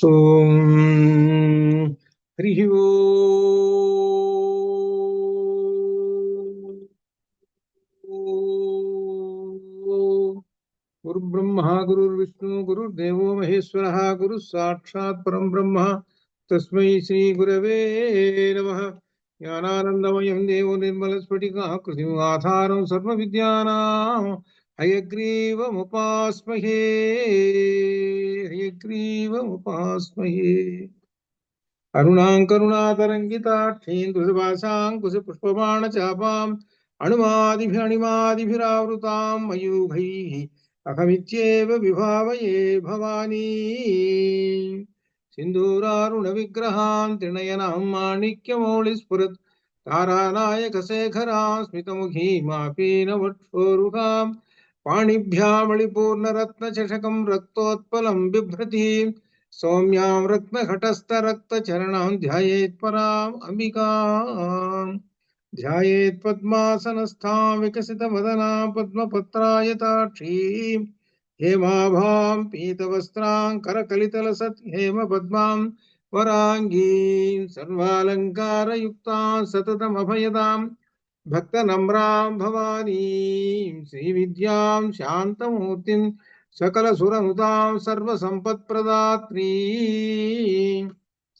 ఓం హరి గురుబ్రహ్మ గురుర్విష్ణు గురుర్దేవో మహేశ్వర గురు సాక్షాత్ పరం బ్రహ్మ తస్మై శ్రీ గురవే నమః. జ్ఞానానందమయం దేవో నిర్మలస్ఫటికాకృతిం ఆధారం సర్వ విద్యానాం హయగ్రీవముపాస్మహే హయగ్రీవముపాస్మహే. అరుణాం కరుణాతరంగితాక్షీం పుష్పబాణచాపాం అణుమాదిభిరావృతాం మయూఖైః అహమిత్యేవ విభావయే భవానీ. సింధూరారుణ విగ్రహాం త్రినయనాం మాణిక్యమౌళిస్ఫురత్ తారానాయకశేఖరాం స్మితముఖీమాపీనవక్షోరుహాం పాణిభ్యామళిపూర్ణరత్నచషకం రక్తోత్పలం బిభ్రతీం సౌమ్యాం రత్నఘటస్థరక్తచరణాం ధ్యాయేత్ పరాం అంబికాం. ధ్యాయేత్ పద్మాసనస్థాం వికసితవదనాం పద్మపత్రాయతాక్షీం హేమాభాం పీతవస్త్రాం కరకలితలసత్ హేమపద్మాం వరాంగీం సర్వాలంకారయుక్తాం సతతమభయదాం భక్తనమ్రాం భవానీం శ్రీవిద్యాం శాంతమూర్తిం సకలసురనుతాం సర్వసంపత్ప్రదాత్రీ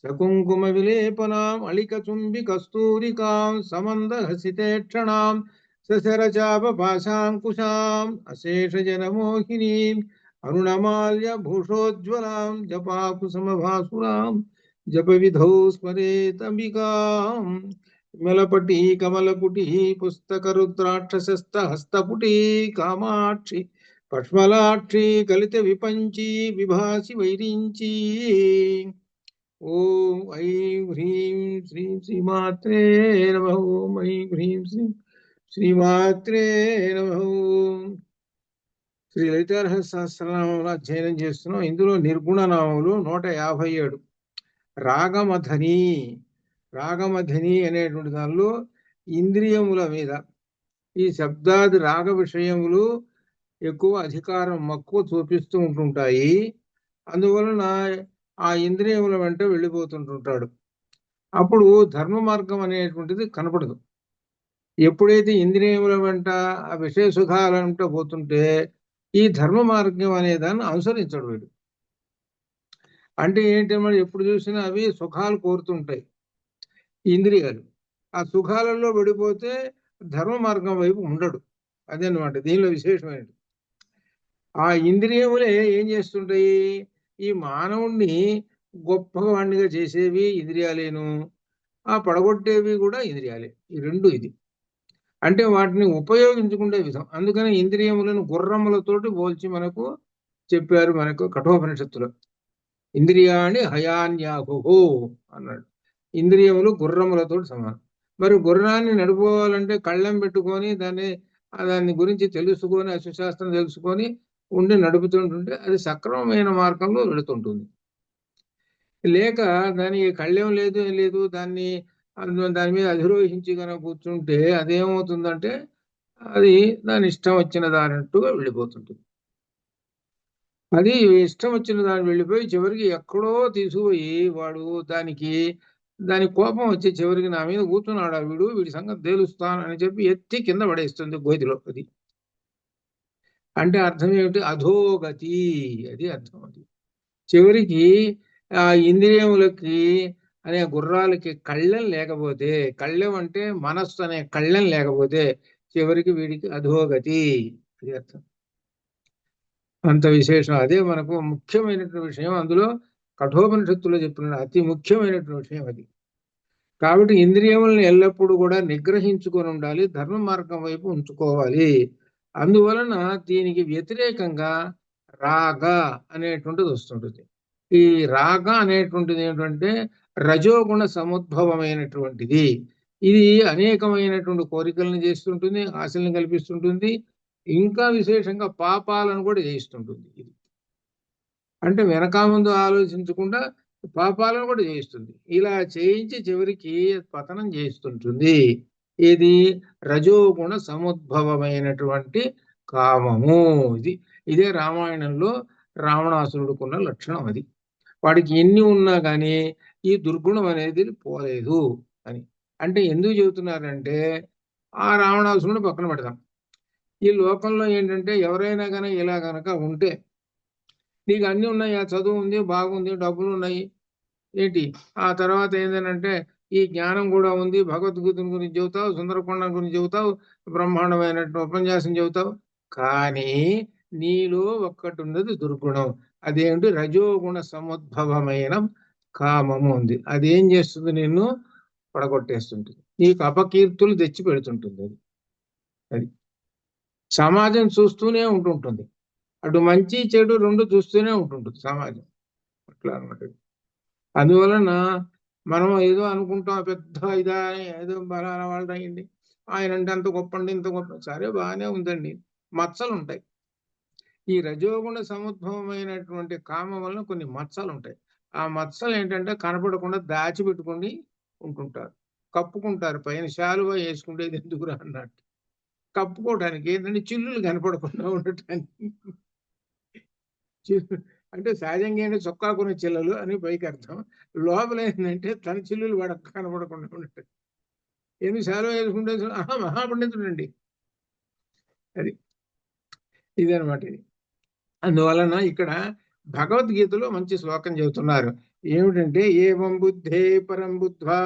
సకుంకుమ విలేపనాం అళికచుంబికస్తూరికాం సమందహసితేక్షణాం సశరచాపపాశాంకుశాం అశేషజనమోహినీం అరుణమాల్య భూషోజ్వలాం జపాకుసుమభాసురాం జపవిధౌ స్మరేతంబికాం. విమలపటి కమలపుటి పుస్తకరుద్రాక్షసస్తహస్తపుటి కామాక్షి పష్మలాక్షి కలిత విపంచి విభాసి వైరించి. ఓం ఐం హ్రీం శ్రీం శ్రీమాత్రే నమః. ఓం ఐం హ్రీం శ్రీం శ్రీమాత్రే నమః. శ్రీ లలితారహస్యనామంలో అధ్యయనం చేస్తున్నాం. ఇందులో నిర్గుణ నామములు 157. రాగమధని రాగమధని అనేటువంటి దానిలో ఇంద్రియముల మీద ఈ శబ్దాది రాగ విషయములు ఎక్కువ అధికారం మక్కువ చూపిస్తూ ఉంటుంటాయి. అందువలన ఆ ఇంద్రియముల వెంట వెళ్ళిపోతుంటుంటాడు. అప్పుడు ధర్మ మార్గం అనేటువంటిది కనపడదు. ఎప్పుడైతే ఇంద్రియముల వెంట ఆ విషయ సుఖాలంట పోతుంటే ఈ ధర్మ మార్గం అనే దాన్ని అనుసరించడు వీడు. అంటే ఏంటి, మరి ఎప్పుడు చూసినా అవి సుఖాలు కోరుతుంటాయి ఇంద్రియాలు. ఆ సుఖాలలో పడిపోతే ధర్మ మార్గం వైపు ఉండడు. అదనమాట దీనిలో విశేషమైనది. ఆ ఇంద్రియములే ఏం చేస్తుంటాయి, ఈ మానవుణ్ణి గొప్పవాణ్ణిగా చేసేవి ఇంద్రియాలేను, ఆ పడగొట్టేవి కూడా ఇంద్రియాలే. ఈ రెండు ఇది అంటే వాటిని ఉపయోగించుకునే విధం. అందుకని ఇంద్రియములను గుర్రములతోటి పోల్చి మనకు చెప్పారు మనకు కఠోపనిషత్తులో. ఇంద్రియాణి హయాన్యాహు అన్నాడు. ఇంద్రియములు గుర్రములతో సమానం. మరి గుర్రాన్ని నడుపుకోవాలంటే కళ్ళెం పెట్టుకొని దాన్ని గురించి తెలుసుకొని అశ్వశాస్త్రం తెలుసుకొని ఉండి నడుపుతుంటుంటే అది సక్రమమైన మార్గంలో వెళుతుంటుంది. లేక దానికి కళ్ళెం లేదు ఏం లేదు దాని మీద అధిరోహించి కనుక కూర్చుంటే అదేమవుతుందంటే అది దాని ఇష్టం వచ్చిన దానంటూగా వెళ్ళిపోతుంటుంది. అది ఇష్టం వచ్చిన దాన్ని వెళ్ళిపోయి చివరికి ఎక్కడో తీసుకుపోయి వాడు దాని కోపం వచ్చి చివరికి నా మీద కూర్చున్నాడు వీడి సంగతి తేలుస్తాను అని చెప్పి ఎత్తి కింద పడేస్తుంది గోతిలో. అది అంటే అర్థం ఏమిటి, అధోగతి. అది అర్థం. అది చివరికి ఆ ఇంద్రియములకి అనే గుర్రాలకి కళ్ళెం లేకపోతే, కళ్ళెం అంటే మనస్సు అనే కళ్ళెం లేకపోతే చివరికి వీడికి అధోగతి. అది అర్థం. అంత విశేషం. అదే మనకు ముఖ్యమైనటువంటి విషయం. అందులో కఠోపనిషత్తులో చెప్పిన అతి ముఖ్యమైనటువంటి విషయం అది. కాబట్టి ఇంద్రియములను ఎల్లప్పుడూ కూడా నిగ్రహించుకొని ఉండాలి, ధర్మ మార్గం వైపు ఉంచుకోవాలి. అందువలన దీనికి వ్యతిరేకంగా రాగ అనేటువంటిది వస్తుంటుంది. ఈ రాగ అనేటువంటిది ఏంటంటే రజోగుణ సముద్భవమైనటువంటిది. ఇది అనేకమైనటువంటి కోరికలను చేస్తుంటుంది, ఆశలను కల్పిస్తుంటుంది, ఇంకా విశేషంగా పాపాలను కూడా చేయిస్తుంటుంది. ఇది అంటే వెనక ముందు ఆలోచించకుండా పాపాలను కూడా చేయిస్తుంది. ఇలా చేయించి చివరికి పతనం చేస్తుంటుంది. ఇది రజోగుణ సముద్భవమైనటువంటి కామము. ఇదే రామాయణంలో రావణాసురుడుకున్న లక్షణం అది. వాడికి ఎన్ని ఉన్నా కానీ ఈ దుర్గుణం అనేది పోలేదు అని. అంటే ఎందుకు చెబుతున్నారంటే ఆ రావణాసురుని పక్కన పెడదాం. ఈ లోకంలో ఏంటంటే ఎవరైనా కనుక ఇలా కనుక ఉంటే, నీకు అన్ని ఉన్నాయి, ఆ చదువు ఉంది, బాగుంది, డబ్బులు ఉన్నాయి ఏంటి, ఆ తర్వాత ఏంటంటే ఈ జ్ఞానం కూడా ఉంది, భగవద్గీతను గురించి చెబుతావు, సుందరకొండ గురించి చెబుతావు, బ్రహ్మాండమైనటువంటి ఉపన్యాసం చెబుతావు, కానీ నీలో ఒక్కటి ఉన్నది దుర్గుణం. అదేంటి? రజోగుణ సముద్భవమైన కామము ఉంది. అదేం చేస్తుంది? నిన్ను పడగొట్టేస్తుంటుంది, నీకు అపకీర్తులు తెచ్చి పెడుతుంటుంది. అది సమాజం చూస్తూనే ఉంటుంటుంది, అటు మంచి చెడు రెండు చూస్తూనే ఉంటుంటుంది సమాజం. అట్లా అనమాట. అందువలన మనం ఏదో అనుకుంటాం, పెద్ద ఇదా ఏదో బలాల వాళ్ళు అయ్యింది, ఆయన అంటే అంత గొప్పండి, ఇంత గొప్ప, సరే బాగానే ఉందండి, మచ్చలు ఉంటాయి. ఈ రజోగుణ సముద్భవమైనటువంటి కామం వలన కొన్ని మచ్చలు ఉంటాయి. ఆ మచ్చలు ఏంటంటే కనపడకుండా దాచిపెట్టుకొని ఉంటుంటారు, కప్పుకుంటారు. పైన శాలువా వేసుకుంటేది ఎందుకురా అన్నట్టు కప్పుకోవడానికి ఏంటంటే చిల్లులు కనపడకుండా ఉండటానికి. అంటే సహజంగా ఏంటంటే చొక్కా కొన్ని చిల్లలు అని పైకి అర్థం, లోపల ఏంటంటే తన చిల్లులు వాడ కనపడకుండా ఉండటం. ఎందుకు శాలువా వేసుకుంటే మహాపండితుడండి. అది ఇదనమాట ఇది. అందువలన ఇక్కడ భగవద్గీతలో మంచి శ్లోకం చెబుతున్నారు. ఏమిటంటే ఏవం బుద్ధే పరం బుద్ధ్వా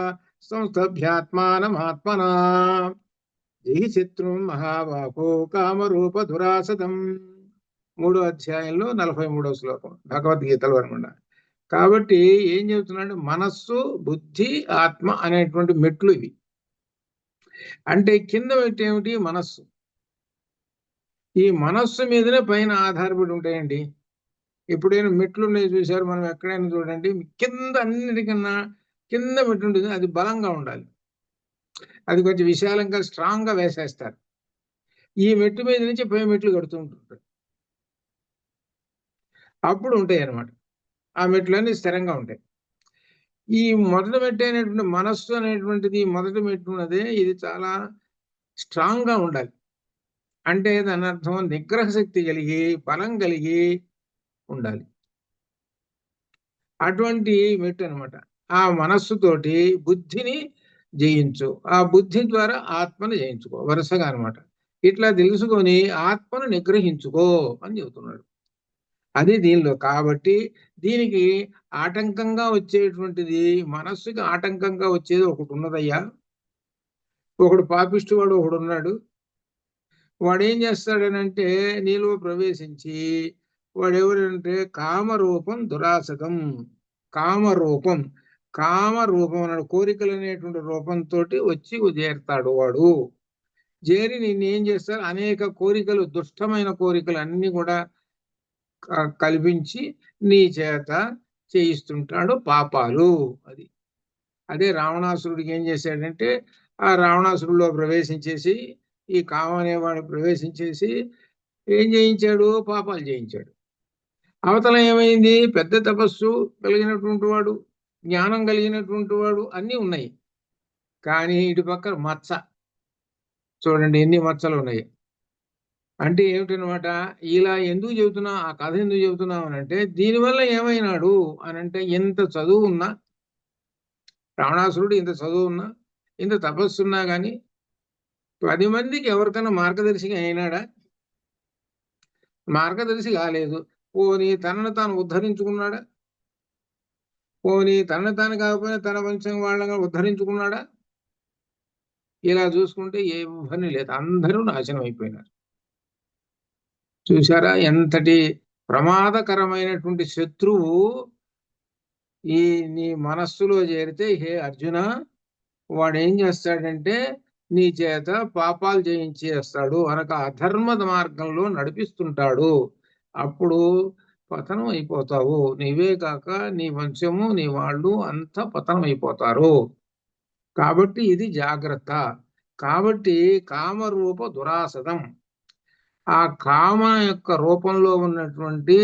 సంస్థభ్యాత్మానమాత్మనా జయి శత్రుం మహాబాహో కామరూప దురాసదం. 3వ అధ్యాయంలో 43వ శ్లోకం భగవద్గీతలో అనమాట. కాబట్టి ఏం చెబుతున్నాడు? మనస్సు, బుద్ధి, ఆత్మ అనేటువంటి మెట్లు ఇవి. అంటే కింద మెట్టు ఏమిటి? మనస్సు. ఈ మనస్సు మీదనే పైన ఆధారపడి ఉంటాయండి. ఎప్పుడైనా మెట్లు ఉన్నాయి చూసారు, మనం ఎక్కడైనా చూడండి, కింద అన్నిటికన్నా కింద మెట్టు ఉంటుంది, అది బలంగా ఉండాలి, అది కొంచెం విశాలంగా స్ట్రాంగ్ గా వేసేస్తారు. ఈ మెట్టు మీద నుంచి పై మెట్లు కడుతూ ఉంటుంటారు, అప్పుడు ఉంటాయి అన్నమాట. ఆ మెట్లన్నీ స్థిరంగా ఉంటాయి. ఈ మొదటి మెట్టు అయినటువంటి మనస్సు అనేటువంటిది, మొదటి మెట్టు ఉన్నదే, ఇది చాలా స్ట్రాంగ్ గా ఉండాలి. అంటే దాని అర్థం నిగ్రహ శక్తి కలిగి, బలం కలిగి ఉండాలి. అటువంటి మెట్టు అనమాట. ఆ మనస్సుతోటి బుద్ధిని జయించు, ఆ బుద్ధి ద్వారా ఆత్మను జయించుకో, వరుసగా అనమాట. ఇట్లా తెలుసుకొని ఆత్మను నిగ్రహించుకో అని చెబుతున్నాడు. అది దీనిలో. కాబట్టి దీనికి ఆటంకంగా వచ్చేటువంటిది, మనస్సుకి ఆటంకంగా వచ్చేది ఒకటి ఉన్నదయ్యా. ఒకడు పాపిష్టి వాడు ఒకడు ఉన్నాడు. వాడు ఏం చేస్తాడనంటే నీలో ప్రవేశించి, వాడెవరంటే కామరూపం దురాసకం. కామరూపం, కామరూపం అన్నాడు, కోరికలు అనేటువంటి రూపంతో వచ్చి చేరుతాడు వాడు. చేరి నిన్ను ఏం చేస్తారు? అనేక కోరికలు, దుష్టమైన కోరికలు అన్ని కూడా కల్పించి నీ చేత చేయిస్తుంటాడు పాపాలు. అది అదే రావణాసురుడికి ఏం చేశాడంటే, ఆ రావణాసురుడిలో ప్రవేశించేసి, ఈ కామం అనేవాడు ప్రవేశించేసి ఏం చేయించాడు? పాపాలు చేయించాడు. అవతల ఏమైంది? పెద్ద తపస్సు కలిగినటువంటి వాడు, జ్ఞానం కలిగినటువంటి వాడు, అన్నీ ఉన్నాయి. కానీ ఇటు పక్క మచ్చ చూడండి, ఎన్ని మచ్చలు ఉన్నాయి. అంటే ఏమిటనమాట? ఇలా ఎందుకు చెబుతున్నా, ఆ కథ ఎందుకు చెబుతున్నాం అని అంటే, దీనివల్ల ఏమైనాడు అని అంటే, ఇంత చదువు ఉన్నా, రావణాసురుడు ఇంత చదువు ఉన్నా, ఇంత తపస్సు ఉన్నా కానీ 10 మందికి ఎవరికైనా మార్గదర్శిగా అయినాడా? మార్గదర్శి కాలేదు. పోనీ తనను తాను ఉద్ధరించుకున్నాడా? పోనీ తనను తాను కాకపోయినా తన వంశం వాళ్ళగా ఉద్ధరించుకున్నాడా? ఇలా చూసుకుంటే ఎవరిని లేదు, అందరూ నాశనం అయిపోయినారు. చూసారా ఎంతటి ప్రమాదకరమైనటువంటి శత్రువు ఈ నీ మనస్సులో చేరితే, హే అర్జున, వాడు ఏం చేస్తాడంటే నీ చేత పాపాలు చేయించేస్తాడు, అనక అధర్మ మార్గంలో నడిపిస్తుంటాడు. అప్పుడు పతనం అయిపోతావు, నీవే కాక నీ వంశము, నీ వాళ్ళు అంతా పతనం అయిపోతారు. కాబట్టి ఇది జాగ్రత్త. కాబట్టి కామరూప దురాసదం, ఆ కామ యొక్క రూపంలో ఉన్నటువంటి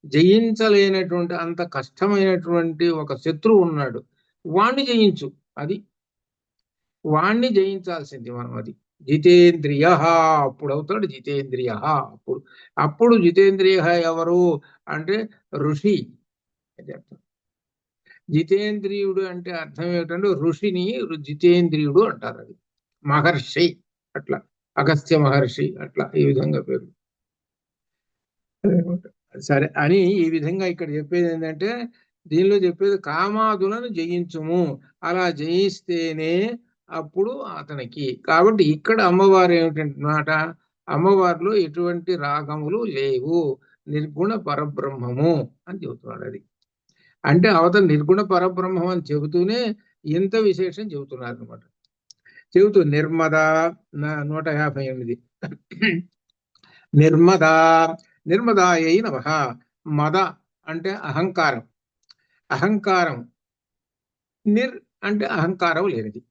జయించలేనటువంటి అంత కష్టమైనటువంటి ఒక శత్రువు ఉన్నాడు, వాణ్ణి జయించు. అది వాణ్ణి జయించాల్సింది మనం. అది జితేంద్రియ, అప్పుడు అవుతాడు జితేంద్రియ. అప్పుడు అప్పుడు జితేంద్రియ ఎవరు అంటే ఋషి అని చెప్తాం. జితేంద్రియుడు అంటే అర్థం ఏమిటంటే ఋషిని జితేంద్రియుడు అంటారు. అది మహర్షి, అట్లా అగస్త్య మహర్షి, అట్లా ఈ విధంగా పేరు. సరే అని ఈ విధంగా ఇక్కడ చెప్పేది ఏంటంటే, దీనిలో చెప్పేది కామాదులను జయించుము, అలా జయిస్తేనే అప్పుడు అతనికి. కాబట్టి ఇక్కడ అమ్మవారు ఏమిటంటే మాట, అమ్మవారిలో ఎటువంటి రాగములు లేవు, నిర్గుణ పరబ్రహ్మము అని చెబుతున్నాడు. అది అంటే అవతల నిర్గుణ పరబ్రహ్మం అని చెబుతూనే ఇంత విశేషం చెబుతున్నారు అనమాట. చెబుతూ నిర్మదా 158 నిర్మదా నిర్మదాయై నమః. మద అంటే అహంకారం, అహంకారం. నిర్ అంటే అహంకారం లేనిది.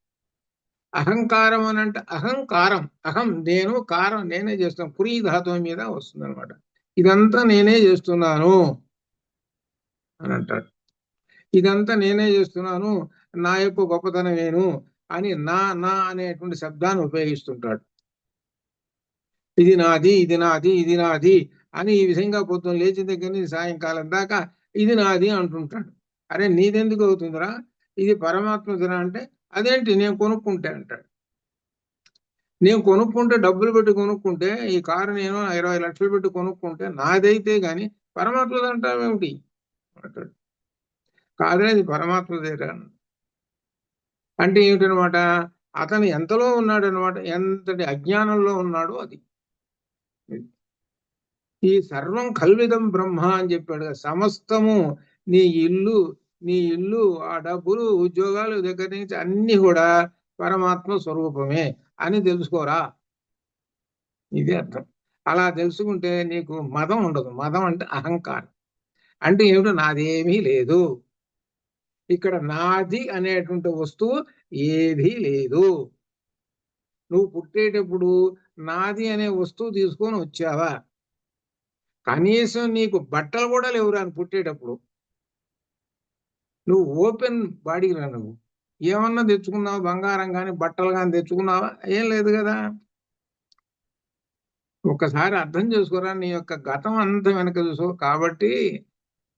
అహంకారం అని అంటే అహంకారం, అహం నేను, కారం నేనే చేస్తాను, పురీ ధాతువు మీద వస్తుంది అనమాట. ఇదంతా నేనే చేస్తున్నాను అని అంటాడు. ఇదంతా నేనే చేస్తున్నాను, నా యొక్క గొప్పతనం నేను అని నా నా అనేటువంటి శబ్దాన్ని ఉపయోగిస్తుంటాడు. ఇది నాది, ఇది నాది, ఇది నాది అని ఈ విధంగా పొద్దున్న లేచిన దగ్గర నుంచి సాయంకాలం దాకా ఇది నాది అంటుంటాడు. అరే నీదెందుకు అవుతుందిరా, ఇది పరమాత్మదిరా అంటే అదేంటి నేను కొనుక్కుంటే అంటాడు. నేను కొనుక్కుంటే, డబ్బులు పెట్టి కొనుక్కుంటే, ఈ కారు నేను 20 లక్షలు పెట్టి కొనుక్కుంటే నాదైతే గాని పరమాత్మది అంటావేమిటి అంటాడు. కాదే అది పరమాత్మదేరా అంటే ఏమిటనమాట, అతను ఎంతలో ఉన్నాడు అనమాట, ఎంతటి అజ్ఞానంలో ఉన్నాడో అది. ఈ సర్వం కల్విదం బ్రహ్మ అని చెప్పాడు. సమస్తము నీ ఇల్లు ఆ డబ్బులు ఉద్యోగాలు దగ్గర నుంచి అన్ని కూడా పరమాత్మ స్వరూపమే అని తెలుసుకోరా, ఇదే అర్థం. అలా తెలుసుకుంటే నీకు మదం ఉండదు. మదం అంటే అహంకారం. అంటే ఏమిటో నాదేమీ లేదు, ఇక్కడ నాది అనేటువంటి వస్తువు ఏదీ లేదు. నువ్వు పుట్టేటప్పుడు నాది అనే వస్తువు తీసుకొని వచ్చావా? కనీసం నీకు బట్టలు కూడా లేవురా అని పుట్టేటప్పుడు. నువ్వు ఓపెన్ బాడీ రా, నువ్వు ఏమన్నా తెచ్చుకున్నావు, బంగారం కానీ బట్టలు కానీ తెచ్చుకున్నావా? ఏం లేదు కదా. ఒక్కసారి అర్థం చేసుకోరా, నీ యొక్క గతం అంతా వెనక చూసుకో. కాబట్టి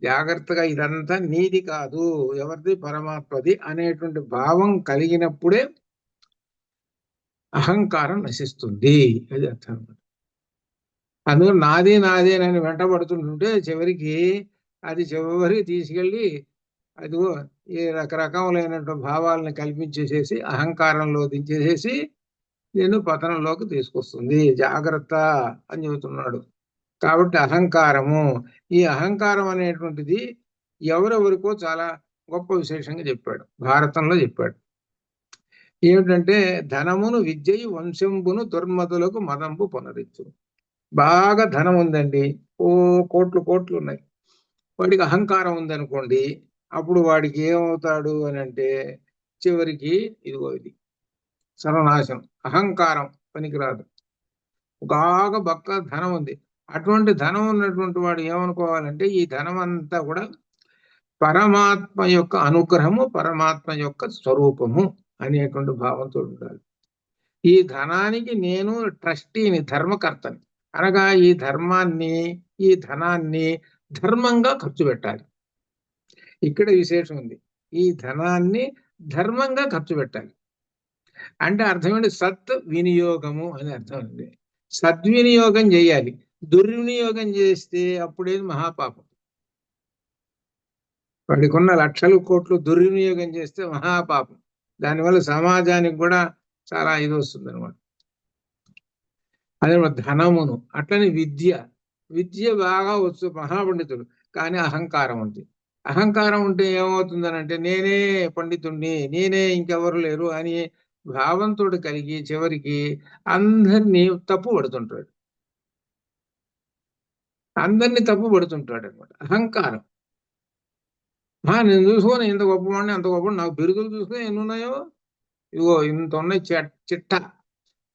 జాగ్రత్తగా ఇదంతా నీది కాదు, ఎవరిది, పరమాత్మది అనేటువంటి భావం కలిగినప్పుడే అహంకారం నశిస్తుంది. అది అర్థం. అందులో నాదే నాదేనని వెంటబడుతుంటుంటే చివరికి అది చివరికి తీసుకెళ్ళి అదిగో ఈ రకరకములైనటువంటి భావాలను కల్పించేసేసి అహంకారంలో దించేసేసి నేను పతనంలోకి తీసుకొస్తుంది. జాగ్రత్త అని చెబుతున్నాడు. కాబట్టి అహంకారము, ఈ అహంకారం అనేటువంటిది ఎవరెవరికో చాలా గొప్ప విశేషంగా చెప్పాడు, భారతంలో చెప్పాడు. ఏమిటంటే ధనమును విద్యయు వంశంబును దుర్మతులకు మదంబు పునరిచ్చు. బాగా ధనం ఉందండి, ఓ కోట్లు ఉన్నాయి, వాడికి అహంకారం ఉందనుకోండి, అప్పుడు వాడికి ఏమవుతాడు అని అంటే చివరికి ఇదిగో ఇది సర్వనాశనం. అహంకారం పనికిరాదు. బాగా బక్క ధనం ఉంది, అటువంటి ధనం ఉన్నటువంటి వాడు ఏమనుకోవాలంటే ఈ ధనం అంతా కూడా పరమాత్మ యొక్క అనుగ్రహము, పరమాత్మ యొక్క స్వరూపము అనేటువంటి భావంతో ఉండాలి. ఈ ధనానికి నేను ట్రస్టీని, ధర్మకర్తని, అనగా ఈ ధనాన్ని ధర్మంగా ఖర్చు పెట్టాలి. ఇక్కడ విశేషం ఉంది, ఈ ధనాన్ని ధర్మంగా ఖర్చు పెట్టాలి అంటే అర్థం ఏంటి, సత్ వినియోగము అని అర్థం ఉంది. సద్వినియోగం చేయాలి, దుర్వినియోగం చేస్తే అప్పుడేది మహాపాపం. వాడికున్న లక్షల కోట్లు దుర్వినియోగం చేస్తే మహాపాపం. దానివల్ల సమాజానికి కూడా చాలా ఇది వస్తుంది అనమాట. అదే ధనమును, అట్లని విద్య బాగా వచ్చు, మహాపండితుడు, కానీ అహంకారం ఉంది. అహంకారం ఉంటే ఏమవుతుందని అంటే నేనే పండితుణ్ణి, నేనే ఇంకెవరు లేరు అని భావంతో కలిగి చివరికి అందరినీ తప్పు పడుతుంటాడు అనమాట. అహంకారం. నేను చూసుకొని ఇంత గొప్పవాడిని, అంత గొప్పవాడిని, నాకు బిరుదులు చూసుకొని ఎన్ని ఉన్నాయో, ఇగో ఇంత ఉన్నాయి చిట్ట.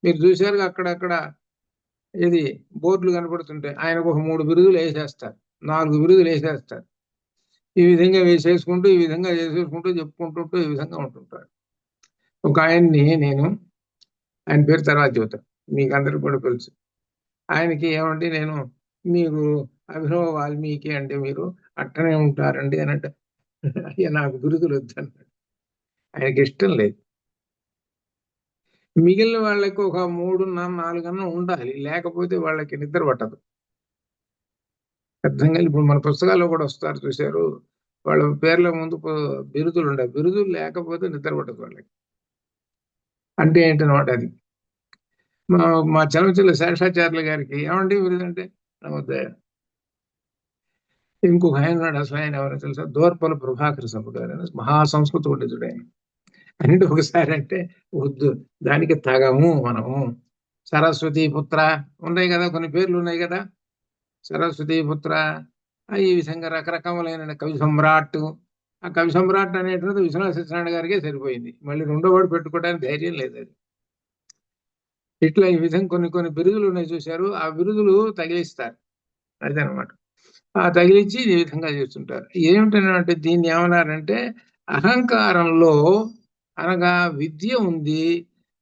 మీరు చూశారు అక్కడక్కడ ఇది బోర్డులు కనపడుతుంటాయి, ఆయనకు ఒక 3 బిరుదులు వేసేస్తారు, 4 బిరుదులు వేసేస్తారు. ఈ విధంగా వేసేసుకుంటూ ఈ విధంగా చేసేసుకుంటూ చెప్పుకుంటుంటూ ఈ విధంగా ఉంటుంటాడు. ఒక ఆయన్ని ఆయన పేరు తర్వాత చెబుతాను, మీకు అందరికి కూడా తెలుసు. ఆయనకి ఏమంటే నేను మీకు అభినవ వాల్మీకి అంటే మీరు అట్టనే ఉంటారండి అని అంటే అయ్యా నాకు బిరుదులు వద్దన్నాడు. ఆయనకి ఇష్టం లేదు. మిగిలిన వాళ్ళకి ఒక 3-4 ఉండాలి, లేకపోతే వాళ్ళకి నిద్ర పట్టదు. అర్థం కాదు. ఇప్పుడు మన పుస్తకాల్లో కూడా వస్తారు చూశారు, వాళ్ళ పేర్ల ముందు బిరుదులు ఉండాలి. బిరుదులు లేకపోతే నిద్ర పట్టదు వాళ్ళకి. అంటే ఏంటనమాట అది. మా మా చలమచల్ల శేషాచార్యుల గారికి ఏమంటే బిరుదు అంటే నమోదయ. ఇంకొక ఆయన ఉన్నాడు, అసలు ఆయన ఎవరో తెలుసా, దోర్పల ప్రభాకర్ సభ గారు అని మహా సంస్కృత పండితుడు ఆయన. అంటే ఒకసారి అంటే వద్దు, దానికి తగము మనము. సరస్వతి పుత్ర ఉన్నాయి కదా, కొన్ని పేర్లు ఉన్నాయి కదా, సరస్వతి పుత్ర, ఈ విధంగా రకరకములైన కవి సమ్రాట్. ఆ కవి సమ్రాట్ అనేటువంటిది విశ్వనాథ సత్యనారాయణ గారికే సరిపోయింది, మళ్ళీ రెండో వాడు పెట్టుకోవడానికి ధైర్యం లేదు అది. ఇట్లా ఈ విధంగా కొన్ని కొన్ని బిరుదులు ఉన్నాయి చూశారు, ఆ బిరుదులు తగిలిస్తారు. అదనమాట. ఆ తగిలించి ఈ విధంగా చేస్తుంటారు. ఏమిటంటే దీన్ని ఏమన్నారంటే అహంకారంలో, అనగా విద్య ఉంది,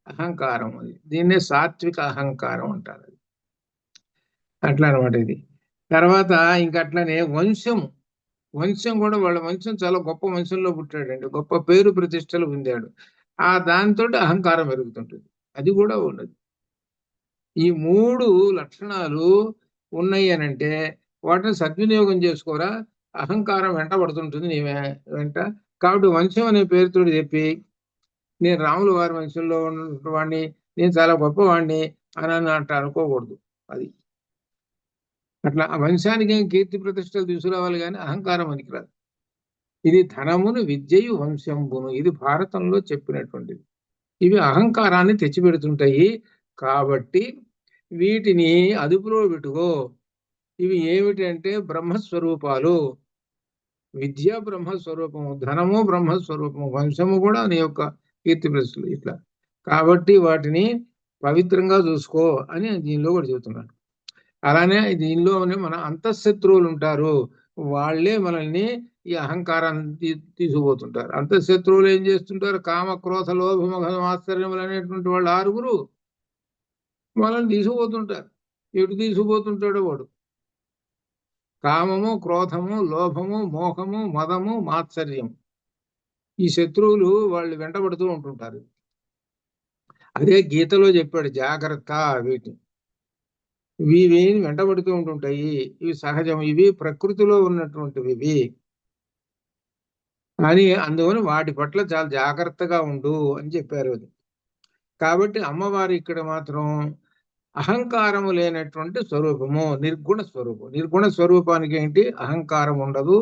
అహంకారం ఉంది. దీన్నే సాత్విక అహంకారం అంటారు. అట్లా అనమాట ఇది. తర్వాత ఇంకట్లనే వంశం కూడా, వాళ్ళ వంశం చాలా గొప్ప వంశంలో పుట్టాడండి, గొప్ప పేరు ప్రతిష్టలు పొందాడు. ఆ దాంతో అహంకారం పెరుగుతుంటుంది, అది కూడా ఉన్నది. ఈ 3 లక్షణాలు ఉన్నాయి అనంటే వాటిని సద్వినియోగం చేసుకోరా, అహంకారం వెంట పడుతుంటుంది నీ వెంట. కాబట్టి వంశం అనే పేరుతో చెప్పి నేను రాముల వారి వంశంలో ఉన్నవాడిని, నేను చాలా గొప్పవాడిని అని అనుకోకూడదు. అది అట్లా ఆ వంశానికి కీర్తి ప్రతిష్టలు తీసుకురావాలి, కానీ అహంకారం పనికిరాదు. ఇది ధనమును విద్యయు వంశంబును, ఇది భారతంలో చెప్పినటువంటిది. ఇవి అహంకారాన్ని తెచ్చిపెడుతుంటాయి. కాబట్టి వీటిని అదుపులో పెట్టుకో. ఇవి ఏమిటంటే బ్రహ్మస్వరూపాలు. విద్య బ్రహ్మస్వరూపము, ధనము బ్రహ్మస్వరూపము, వంశము కూడా నీ యొక్క కీర్తి ప్రతిష్టలు ఇట్లా. కాబట్టి వాటిని పవిత్రంగా చూసుకో అని దీనిలో కూడా చెబుతున్నాడు. అలానే దీనిలోనే మన అంతఃశత్రువులు ఉంటారు, వాళ్ళే మనల్ని ఈ అహంకారాన్ని తీసుకుపోతుంటారు. అంతఃశత్రువులు ఏం చేస్తుంటారు, కామ క్రోధ లోభ మోహ ఆశ్చర్యములు అనేటువంటి వాళ్ళు 6 మనల్ని తీసుకుపోతుంటారు. ఎటు తీసుకుపోతుంటాడో వాడు. కామము, క్రోధము, లోభము, మోహము, మదము, మాత్సర్యం, ఈ శత్రువులు వాళ్ళు వెంటబడుతూ ఉంటుంటారు. అదే గీతలో చెప్పాడు, జాగ్రత్త, వీటిని ఇవి వెంటబడుతూ ఉంటుంటాయి, ఇవి సహజం, ఇవి ప్రకృతిలో ఉన్నటువంటివి ఇవి అని. అందువల్ల వాటి పట్ల చాలా జాగ్రత్తగా ఉండు అని చెప్పారు అది. కాబట్టి అమ్మవారు ఇక్కడ మాత్రం అహంకారము లేనటువంటి స్వరూపము, నిర్గుణ స్వరూపం. నిర్గుణ స్వరూపానికి ఏంటి, అహంకారం ఉండదు,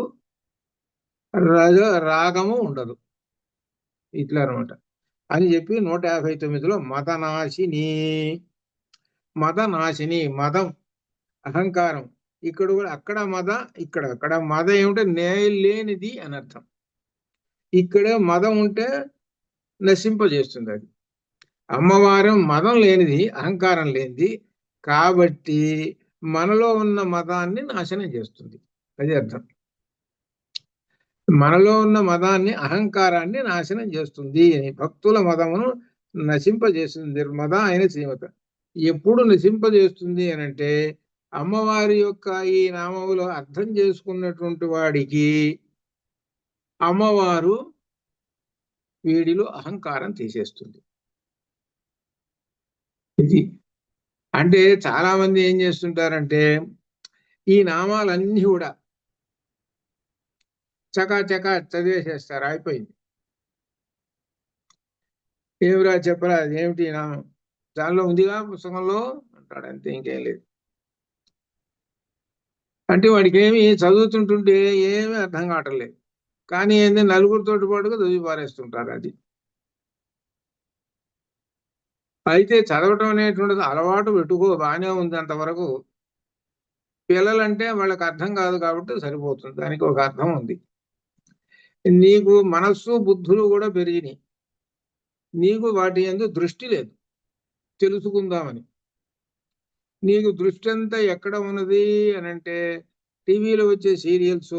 రాగము ఉండదు, ఇట్లా అనమాట అని చెప్పి 159లో మదనాశిని. మదనాశిని, మదం అహంకారం. ఇక్కడ కూడా అక్కడ మద, అక్కడ మద ఏమిటంటే లేనిది అని అర్థం. ఇక్కడే మదం ఉంటే నశింపజేస్తుంది అది. అమ్మవారు మదం లేనిది, అహంకారం లేనిది, కాబట్టి మనలో ఉన్న మదాన్ని నాశనం చేస్తుంది, అది అర్థం. మనలో ఉన్న మదాన్ని, అహంకారాన్ని నాశనం చేస్తుంది. భక్తుల మదమును నశింపజేస్తుంది, నిర్మద అయిన శ్రీమత. ఎప్పుడు నశింపజేస్తుంది అనంటే అమ్మవారి యొక్క ఈ నామములో అర్థం చేసుకున్నటువంటి వాడికి అమ్మవారు వీడిలో అహంకారం తీసేస్తుంది. ఇది అంటే చాలా మంది ఏం చేస్తుంటారంటే ఈ నామాలన్నీ కూడా చకా చదివేసేస్తారు, అయిపోయింది. ఏమిరా చెప్పరా, ఏమిటి నామం, దానిలో ఉందిగా పుస్తకంలో అంటాడు, అంతే, ఇంకేం లేదు. అంటే వాడికి ఏమి చదువుతుంటుంటే ఏమీ అర్థం కావట్లేదు, కానీ ఏంది నలుగురితోటి పాటుగా చదివి పారేస్తుంటారు. అది అయితే చదవటం అనేటువంటిది అలవాటు పెట్టుకో, బాగానే ఉంది అంతవరకు. పిల్లలంటే వాళ్ళకి అర్థం కాదు కాబట్టి సరిపోతుంది, దానికి ఒక అర్థం ఉంది. నీకు మనస్సు బుద్ధులు కూడా పెరిగినాయి, నీకు వాటి యందు దృష్టి లేదు తెలుసుకుందామని. నీకు దృష్టి అంతా ఎక్కడ ఉన్నది అని అంటే టీవీలో వచ్చే సీరియల్స్,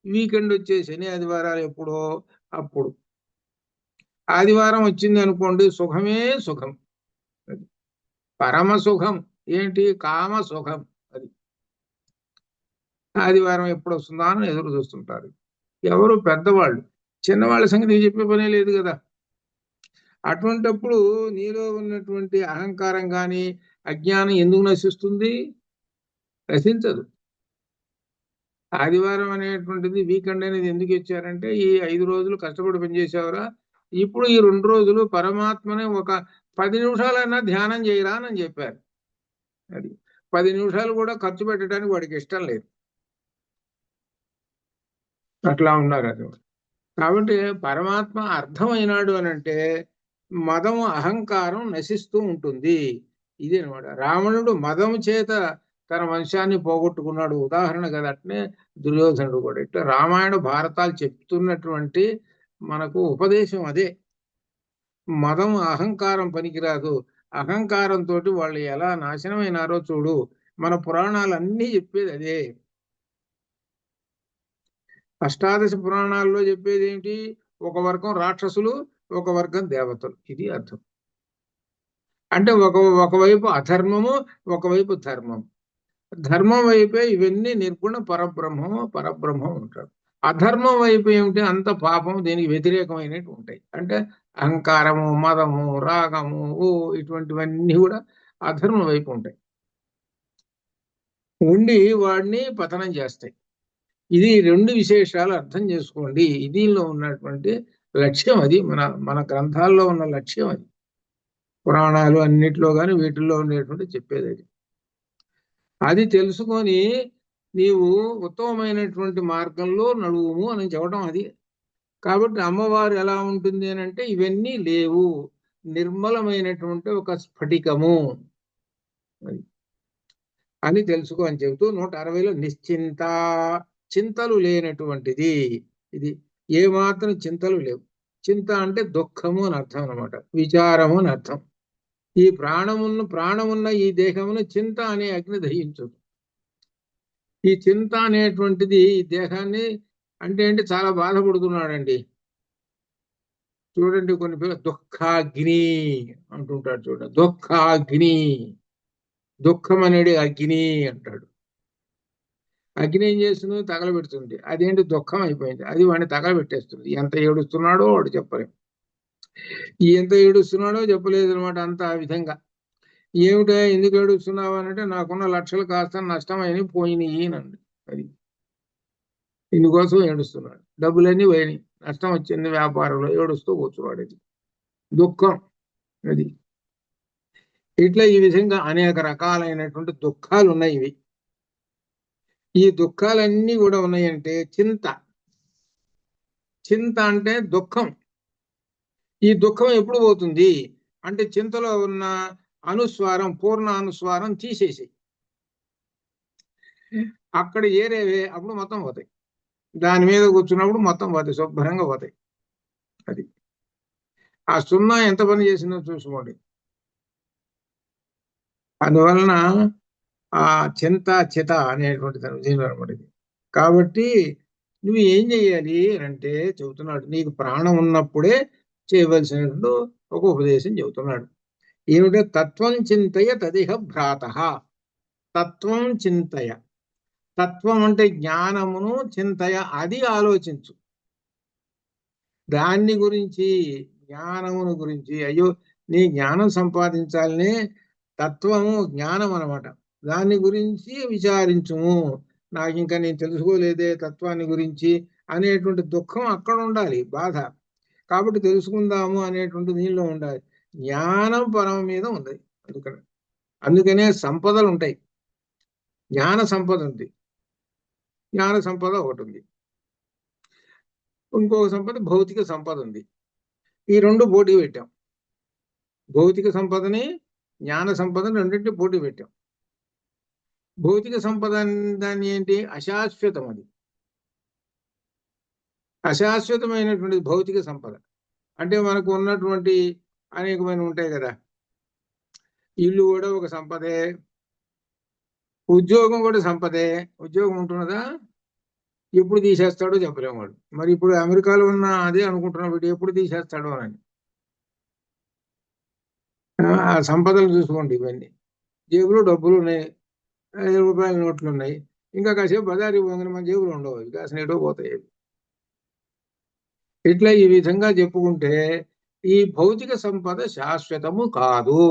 వీకెండ్ వచ్చే శని ఆదివారాలు ఎప్పుడో అప్పుడు. ఆదివారం వచ్చింది అనుకోండి, సుఖమే సుఖం, పరమ సుఖం. ఏంటి, కామ సుఖం. అది ఆదివారం ఎప్పుడు వస్తుందా అని ఎదురు చూస్తుంటారు. ఎవరు పెద్దవాళ్ళు. చిన్నవాళ్ళ సంగతి చెప్పే పనే లేదు కదా. అటువంటప్పుడు నీలో ఉన్నటువంటి అహంకారం కానీ అజ్ఞానం ఎందుకు నశిస్తుంది? నశించదు. ఆదివారం అనేటువంటిది వీకెండ్ అనేది ఎందుకు ఇచ్చారంటే, ఈ 5 రోజులు కష్టపడి పనిచేసేవరా, ఇప్పుడు ఈ 2 రోజులు పరమాత్మని ఒక 10 నిమిషాలైనా ధ్యానం చేయరా అని చెప్పారు. అది 10 నిమిషాలు కూడా ఖర్చు పెట్టడానికి వాడికి ఇష్టం లేదు. అట్లా ఉన్నారు అది. కాబట్టి పరమాత్మ అర్థమైనాడు అని అంటే మదం అహంకారం నశిస్తూ ఉంటుంది. ఇది అనమాట. రావణుడు మదము చేత తన వంశాన్ని పోగొట్టుకున్నాడు. ఉదాహరణ కదా. అట్నే దుర్యోధనుడు కూడా. ఇట్లా రామాయణ భారతాలు చెప్తున్నటువంటి మనకు ఉపదేశం అదే. మదం అహంకారం పనికిరాదు. అహంకారంతో వాళ్ళు ఎలా నాశనమైనారో చూడు. మన పురాణాలన్నీ చెప్పేది అదే. అష్టాదశ పురాణాల్లో చెప్పేది ఏమిటి? ఒక వర్గం రాక్షసులు, ఒక వర్గం దేవతలు. ఇది అర్థం. అంటే ఒకవైపు అధర్మము, ఒకవైపు ధర్మం. ధర్మం వైపే ఇవన్నీ నిర్గుణ పరబ్రహ్మం ఉంటాడు. అధర్మం వైపు ఏమిటి? అంత పాపం, దీనికి వ్యతిరేకమైనవి ఉంటాయి. అంటే అహంకారము, మదము, రాగము, ఇటువంటివన్నీ కూడా అధర్మం వైపు ఉంటాయి. ఉండి వాడిని పతనం చేస్తాయి. ఇది 2 విశేషాలు అర్థం చేసుకోండి. దీనిలో ఉన్నటువంటి లక్ష్యం అది. మన మన గ్రంథాల్లో ఉన్న లక్ష్యం అది. పురాణాలు అన్నిట్లో కానీ వీటిల్లో ఉండేటువంటి చెప్పేది అది. అది తెలుసుకొని నీవు ఉత్తమమైనటువంటి మార్గంలో నడువుము అని చెప్పడం అది. కాబట్టి అమ్మవారు ఎలా ఉంటుంది అని అంటే ఇవన్నీ లేవు, నిర్మలమైనటువంటి ఒక స్ఫటికము అని తెలుసుకో అని చెబుతూ 160లో నిశ్చింత, చింతలు లేనటువంటిది. ఇది ఏమాత్రం చింతలు లేవు. చింత అంటే దుఃఖము అని అర్థం అనమాట, విచారము అని అర్థం. ఈ ప్రాణమున్న ఈ దేహమును చింత అనే అగ్ని దహించు. ఈ చింత అనేటువంటిది ఈ దేహాన్ని అంటే చాలా బాధపడుతున్నాడండి. చూడండి, కొన్ని పేరు దుఃఖాగ్ని అంటుంటాడు. చూడండి, దుఃఖాగ్ని. దుఃఖం అనేది అగ్ని అంటాడు. అగ్ని ఏం చేస్తుంది? తగలబెడుతుంది. అదేంటి? దుఃఖం అయిపోయింది. అది వాడిని తగలబెట్టేస్తుంది. ఎంత ఏడుస్తున్నాడో వాడు చెప్పలేం. ఎంత ఏడుస్తున్నాడో చెప్పలేదు అనమాట. అంత ఆ విధంగా. ఏమిటో ఎందుకు ఏడుస్తున్నావు అంటే, నాకున్న లక్షలు కాస్త నష్టమైనవి పోయినాయి నండి. అది ఇందుకోసం ఏడుస్తున్నాడు. డబ్బులన్నీ పోయినాయి, నష్టం వచ్చింది వ్యాపారంలో, ఏడుస్తూ కూర్చున్నాడు. ఇది దుఃఖం. అది ఇట్లా ఈ విధంగా అనేక రకాలైనటువంటి దుఃఖాలు ఉన్నాయి. ఇవి ఈ దుఃఖాలన్నీ కూడా ఉన్నాయంటే చింత. చింత అంటే దుఃఖం. ఈ దుఃఖం ఎప్పుడు పోతుంది అంటే చింతలో ఉన్న అనుస్వారం, పూర్ణ అనుస్వారం తీసేసి అక్కడ ఏరేవే అప్పుడు మొత్తం పోతాయి. దాని మీద కూర్చున్నప్పుడు మొత్తం పోతాయి, శుభ్రంగా పోతాయి. అది ఆ సున్నా ఎంత పని చేసిందో చూసుకోండి. అందువలన ఆ చింత చిత అనేటువంటి అనమాట ఇది. కాబట్టి నువ్వు ఏం చెయ్యాలి అంటే చెబుతున్నాడు, నీకు ప్రాణం ఉన్నప్పుడే చేయవలసినటువంటి ఒక ఉపదేశం చెబుతున్నాడు. ఏమిటో? తత్వం చింతయ తదిహ భ్రాత. తత్వం చింతయ. తత్వం అంటే జ్ఞానమును, చింతయ అది ఆలోచించు. దాన్ని గురించి, జ్ఞానమును గురించి. అయ్యో, నీ జ్ఞానం సంపాదించాలనే తత్వము జ్ఞానం అనమాట. దాని గురించి విచారించుము. నాకు ఇంకా నేను తెలుసుకోలేదే తత్వాన్ని గురించి అనేటువంటి దుఃఖం అక్కడ ఉండాలి, బాధ. కాబట్టి తెలుసుకుందాము అనేటువంటి దీనిలో ఉండాలి. జ్ఞానం పరం మీద ఉంది. అందుకనే సంపదలు ఉంటాయి. జ్ఞాన సంపద ఉంది, జ్ఞాన సంపద ఒకటి ఉంది. ఇంకొక సంపద భౌతిక సంపద ఉంది. ఈ 2 పోటీ పెట్టాం. భౌతిక సంపదని, జ్ఞాన సంపదని రెండింటి పోటీ పెట్టాం. భౌతిక సంపద దాన్ని ఏంటి? అశాశ్వతం. అది అశాశ్వతమైనటువంటి భౌతిక సంపద. అంటే మనకు ఉన్నటువంటి అనేకమైన ఉంటాయి కదా. ఇల్లు కూడా ఒక సంపదే, ఉద్యోగం కూడా సంపదే. ఉద్యోగం ఉంటున్నదా? ఎప్పుడు తీసేస్తాడో చెప్పలేము వాడు. మరి ఇప్పుడు అమెరికాలో ఉన్న అదే అనుకుంటున్నాడు, వీడు ఎప్పుడు తీసేస్తాడో అని. ఆ సంపదలు చూసుకోండి. ఇవన్నీ జేబులో డబ్బులు ఉన్నాయి, 5 రూపాయల నోట్లు ఉన్నాయి. ఇంకా కాసేపు బజారు పోగానే మన జేబులో ఉండవు, కాసిన ఎటో పోతాయి. ఇట్లా ఈ విధంగా చెప్పుకుంటే ఈ భౌతిక సంపద శాశ్వతము కాదు.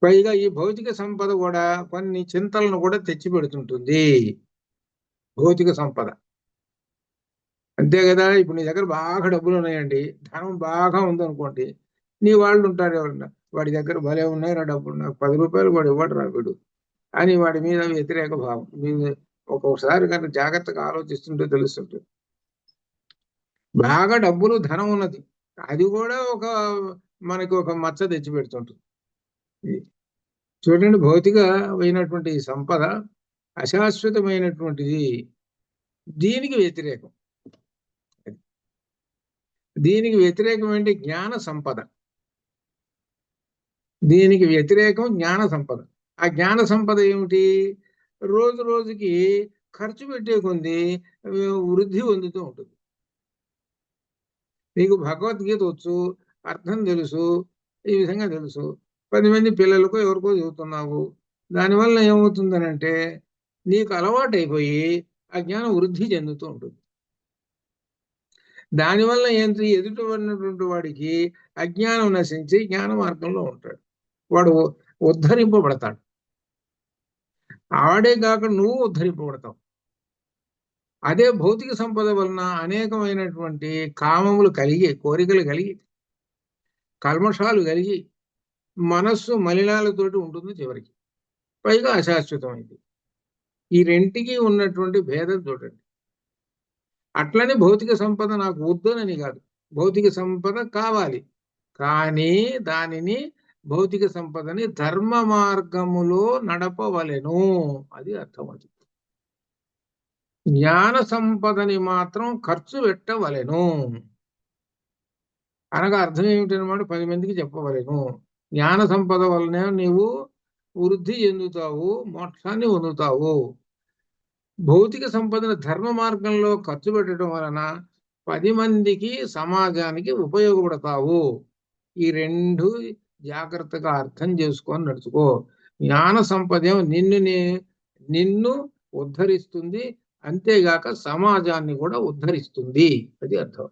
పైగా ఈ భౌతిక సంపద కూడా కొన్ని చింతలను కూడా తెచ్చిపెడుతుంటుంది. భౌతిక సంపద అంతే కదా. ఇప్పుడు నీ దగ్గర బాగా డబ్బులు ఉన్నాయండి, ధనం బాగా ఉందనుకోండి, నీ వాళ్ళు ఉంటారు ఎవరన్నా, వాడి దగ్గర భలే ఉన్నాయి రా డబ్బులు, నాకు 10 రూపాయలు కూడా ఇవ్వడు రా వీడు అని వాడి మీద వ్యతిరేక భావం మీద ఒక్కొక్కసారి కనుక జాగ్రత్తగా ఆలోచిస్తుంటే తెలుస్తుంటుంది. బాగా డబ్బులు ధనం ఉన్నది, అది కూడా మనకి ఒక మచ్చ తెచ్చి పెడుతుంటుంది. చూడండి, భౌతికమైనటువంటి సంపద అశాశ్వతమైనటువంటిది, దీనికి వ్యతిరేకం. దీనికి వ్యతిరేకం ఏంటి? జ్ఞాన సంపద. దీనికి వ్యతిరేకం జ్ఞాన సంపద. ఆ జ్ఞాన సంపద ఏమిటి? రోజు రోజుకి ఖర్చు పెట్టే కొంది వృద్ధి పొందుతూ ఉంటుంది. నీకు భగవద్గీత వచ్చు, అర్థం తెలుసు, ఈ విధంగా తెలుసు, 10 మంది పిల్లలకో ఎవరికో చెబుతున్నావు. దానివల్ల ఏమవుతుందనంటే నీకు అలవాటు అయిపోయి ఆ జ్ఞానం వృద్ధి చెందుతూ ఉంటుంది. దానివల్ల ఏంటి? ఎదుటి ఉన్నటువంటి వాడికి అజ్ఞానం నశించి జ్ఞాన మార్గంలో ఉంటాడు, వాడు ఉద్ధరింపబడతాడు. ఆడే కాక నువ్వు ఉద్ధరింపబడతావు. అదే భౌతిక సంపద వలన అనేకమైనటువంటి కామములు కలిగి, కోరికలు కలిగి, కల్మషాలు కలిగి, మనస్సు మలినాలతోటి ఉంటుంది చివరికి. పైగా అశాశ్వతమైంది. ఈ రెంటికి ఉన్నటువంటి భేదం చూడండి. అట్లని భౌతిక సంపద నాకు వద్దునని కాదు, భౌతిక సంపద కావాలి, కానీ దానిని భౌతిక సంపదని ధర్మ మార్గములో నడపవలెను, అది అర్థం. అది జ్ఞాన సంపదని మాత్రం ఖర్చు పెట్టవలెను అనగా అర్థం ఏమిటనమాట? 10 మందికి చెప్పవలెను. జ్ఞాన సంపద వలనే నీవు వృద్ధి చెందుతావు, మోక్షాన్ని పొందుతావు. భౌతిక సంపదను ధర్మ మార్గంలో ఖర్చు పెట్టడం వలన 10 మందికి, సమాజానికి ఉపయోగపడతావు. ఈ రెండు జాగ్రత్తగా అర్థం చేసుకొని నడుచుకో. జ్ఞాన సంపద నిన్ను ఉద్ధరిస్తుంది, అంతేగాక సమాజాన్ని కూడా ఉద్ధరిస్తుంది, అది అర్థం.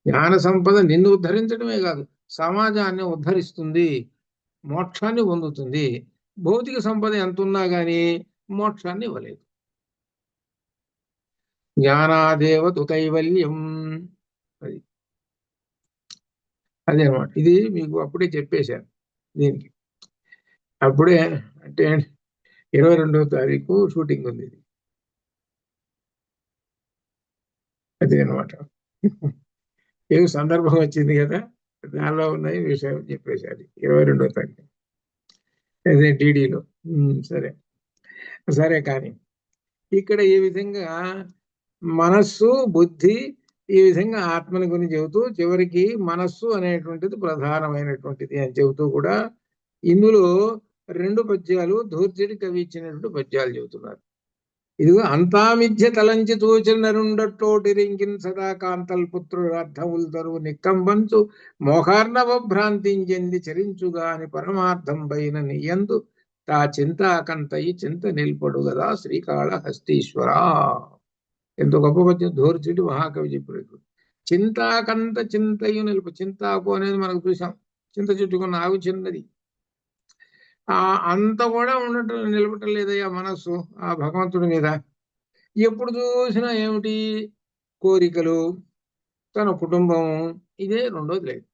జ్ఞాన సంపద నిన్ను ఉద్ధరించడమే కాదు, సమాజాన్ని ఉద్ధరిస్తుంది, మోక్షాన్ని పొందుతుంది. భౌతిక సంపద ఎంత ఉన్నా కానీ మోక్షాన్ని ఇవ్వలేదు. జ్ఞానాదేవతు కైవల్యం, అది అదే అనమాట. ఇది మీకు అప్పుడే చెప్పేశాను. దీనికి అప్పుడే అంటే 22వ తారీఖు షూటింగ్ ఉంది. ఇది అదే అనమాట. ఏం సందర్భం వచ్చింది కదా, దానిలో ఉన్నాయి విషయం చెప్పేశారు. 22వ తారీఖు అదే టీడీలో. సరే సరే, కానీ ఇక్కడ ఈ విధంగా మనస్సు, బుద్ధి, ఈ విధంగా ఆత్మని గురించి చెబుతూ చివరికి మనస్సు అనేటువంటిది ప్రధానమైనటువంటిది అని చెబుతూ కూడా ఇందులో 2 పద్యాలు ధూర్జటి కవి ఇచ్చినటువంటి పద్యాలు చెబుతున్నారు. ఇదిగో అంతా మిథ్య తలంచి తూచనరుండట్టోటి రింకిన్ సదా కాంతల్ పుత్రుడు అర్థములు తరువు నిక్కంబంచు మోహార్ణవ భ్రాంతించెంది చరించుగా అని పరమార్థం పైన నియందు తా చింతాకంతయి చింత నిల్పడు కదా శ్రీకాళహస్తీశ్వర. ఎంతో గొప్ప పద్యం ధూర్జటి మహాకవి చెప్పినట్టు. చింతాకంత చింతయు నిలుపు. చింతాకు అనేది మనకు చూసాం, చింత చుట్టుకున్న ఆగు చిన్నది. అంత కూడా ఉండటం నిలబటం లేదయ్యా మనస్సు ఆ భగవంతుడి మీద. ఎప్పుడు చూసినా ఏమిటి? కోరికలు, తన కుటుంబం, ఇదే రెండోది లేదు.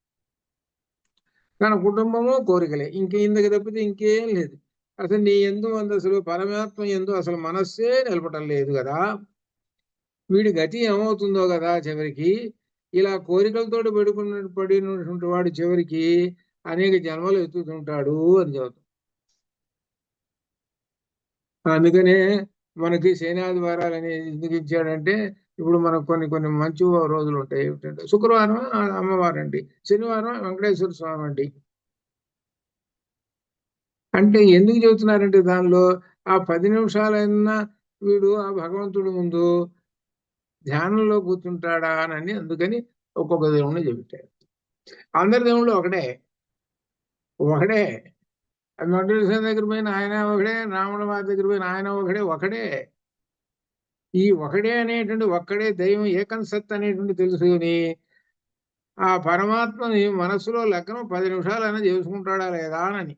తన కుటుంబము కోరికలే, ఇందుకు తప్పితే ఇంకేం లేదు. అసలు నీ ఎందు అసలు పరమాత్మ ఎందు అసలు మనస్సే నిలబటం లేదు కదా. వీడి గతి ఏమవుతుందో కదా చివరికి. ఇలా కోరికలతో పడినటువంటి వాడు చివరికి అనేక జన్మలు ఎత్తుతుంటాడు అని చెబుతాం. అందుకనే మనకి శనాదివారాలు అనేది ఎందుకు ఇచ్చాడంటే, ఇప్పుడు మనకు కొన్ని కొన్ని మంచి రోజులు ఉంటాయి. ఏమిటంటే శుక్రవారం అమ్మవారు అండి, శనివారం వెంకటేశ్వర స్వామి అండి. అంటే ఎందుకు చెబుతున్నారంటే దానిలో ఆ 10 నిమిషాలైనా వీడు ఆ భగవంతుడి ముందు ధ్యానంలో కూర్చుంటాడా అని, అందుకని ఒక్కొక్క దేవుణ్ణి చెబుతారు. అందరి దేవుళ్ళు ఒకటే ఒకడే. వెంకటేశ్వర దగ్గర పోయిన ఆయన ఒకడే, రాముల వారి దగ్గర పోయిన ఆయన ఒకడే. ఈ ఒకడే అనేటువంటి ఒక్కడే దైవం ఏకన్సత్ అనేటువంటి తెలుసుకుని ఆ పరమాత్మని మనసులో లగ్నం 10 నిమిషాలైనా చేసుకుంటాడా లేదా అని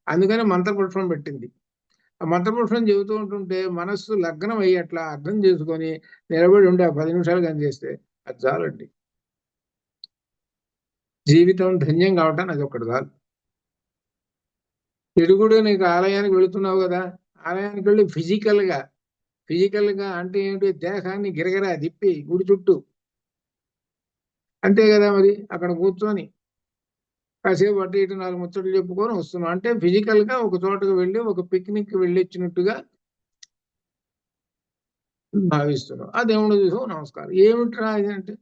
అందుకని మంత్రపురుషం పెట్టింది. ఆ మంత్రపురుషం చెబుతూ ఉంటుంటే మనస్సు లగ్నం అయ్యి అట్లా అర్థం చేసుకొని నిలబడి ఉండి ఆ 10 నిమిషాలు కానీ చేస్తే అది చాలండి. జీవితం ధన్యం కావటానికి అది ఒకటి చాలు. ఎడుగుడు నీకు ఆలయానికి వెళుతున్నావు కదా, ఆలయానికి వెళ్ళి ఫిజికల్ గా అంటే ఏమిటి, దేహాన్ని గిరగిరా తిప్పి గుడి చుట్టూ అంతే కదా. మరి అక్కడ కూర్చొని కాసేపు అటు ఇటు 4 ముచ్చట్లు చెప్పుకొని వస్తున్నాం అంటే ఫిజికల్ గా ఒక చోటకు వెళ్ళి ఒక పిక్నిక్ వెళ్ళొచ్చినట్టుగా భావిస్తున్నాం. ఆ దేవుడు చూసాము నమస్కారం. ఏమిట్రా ఇది అంటే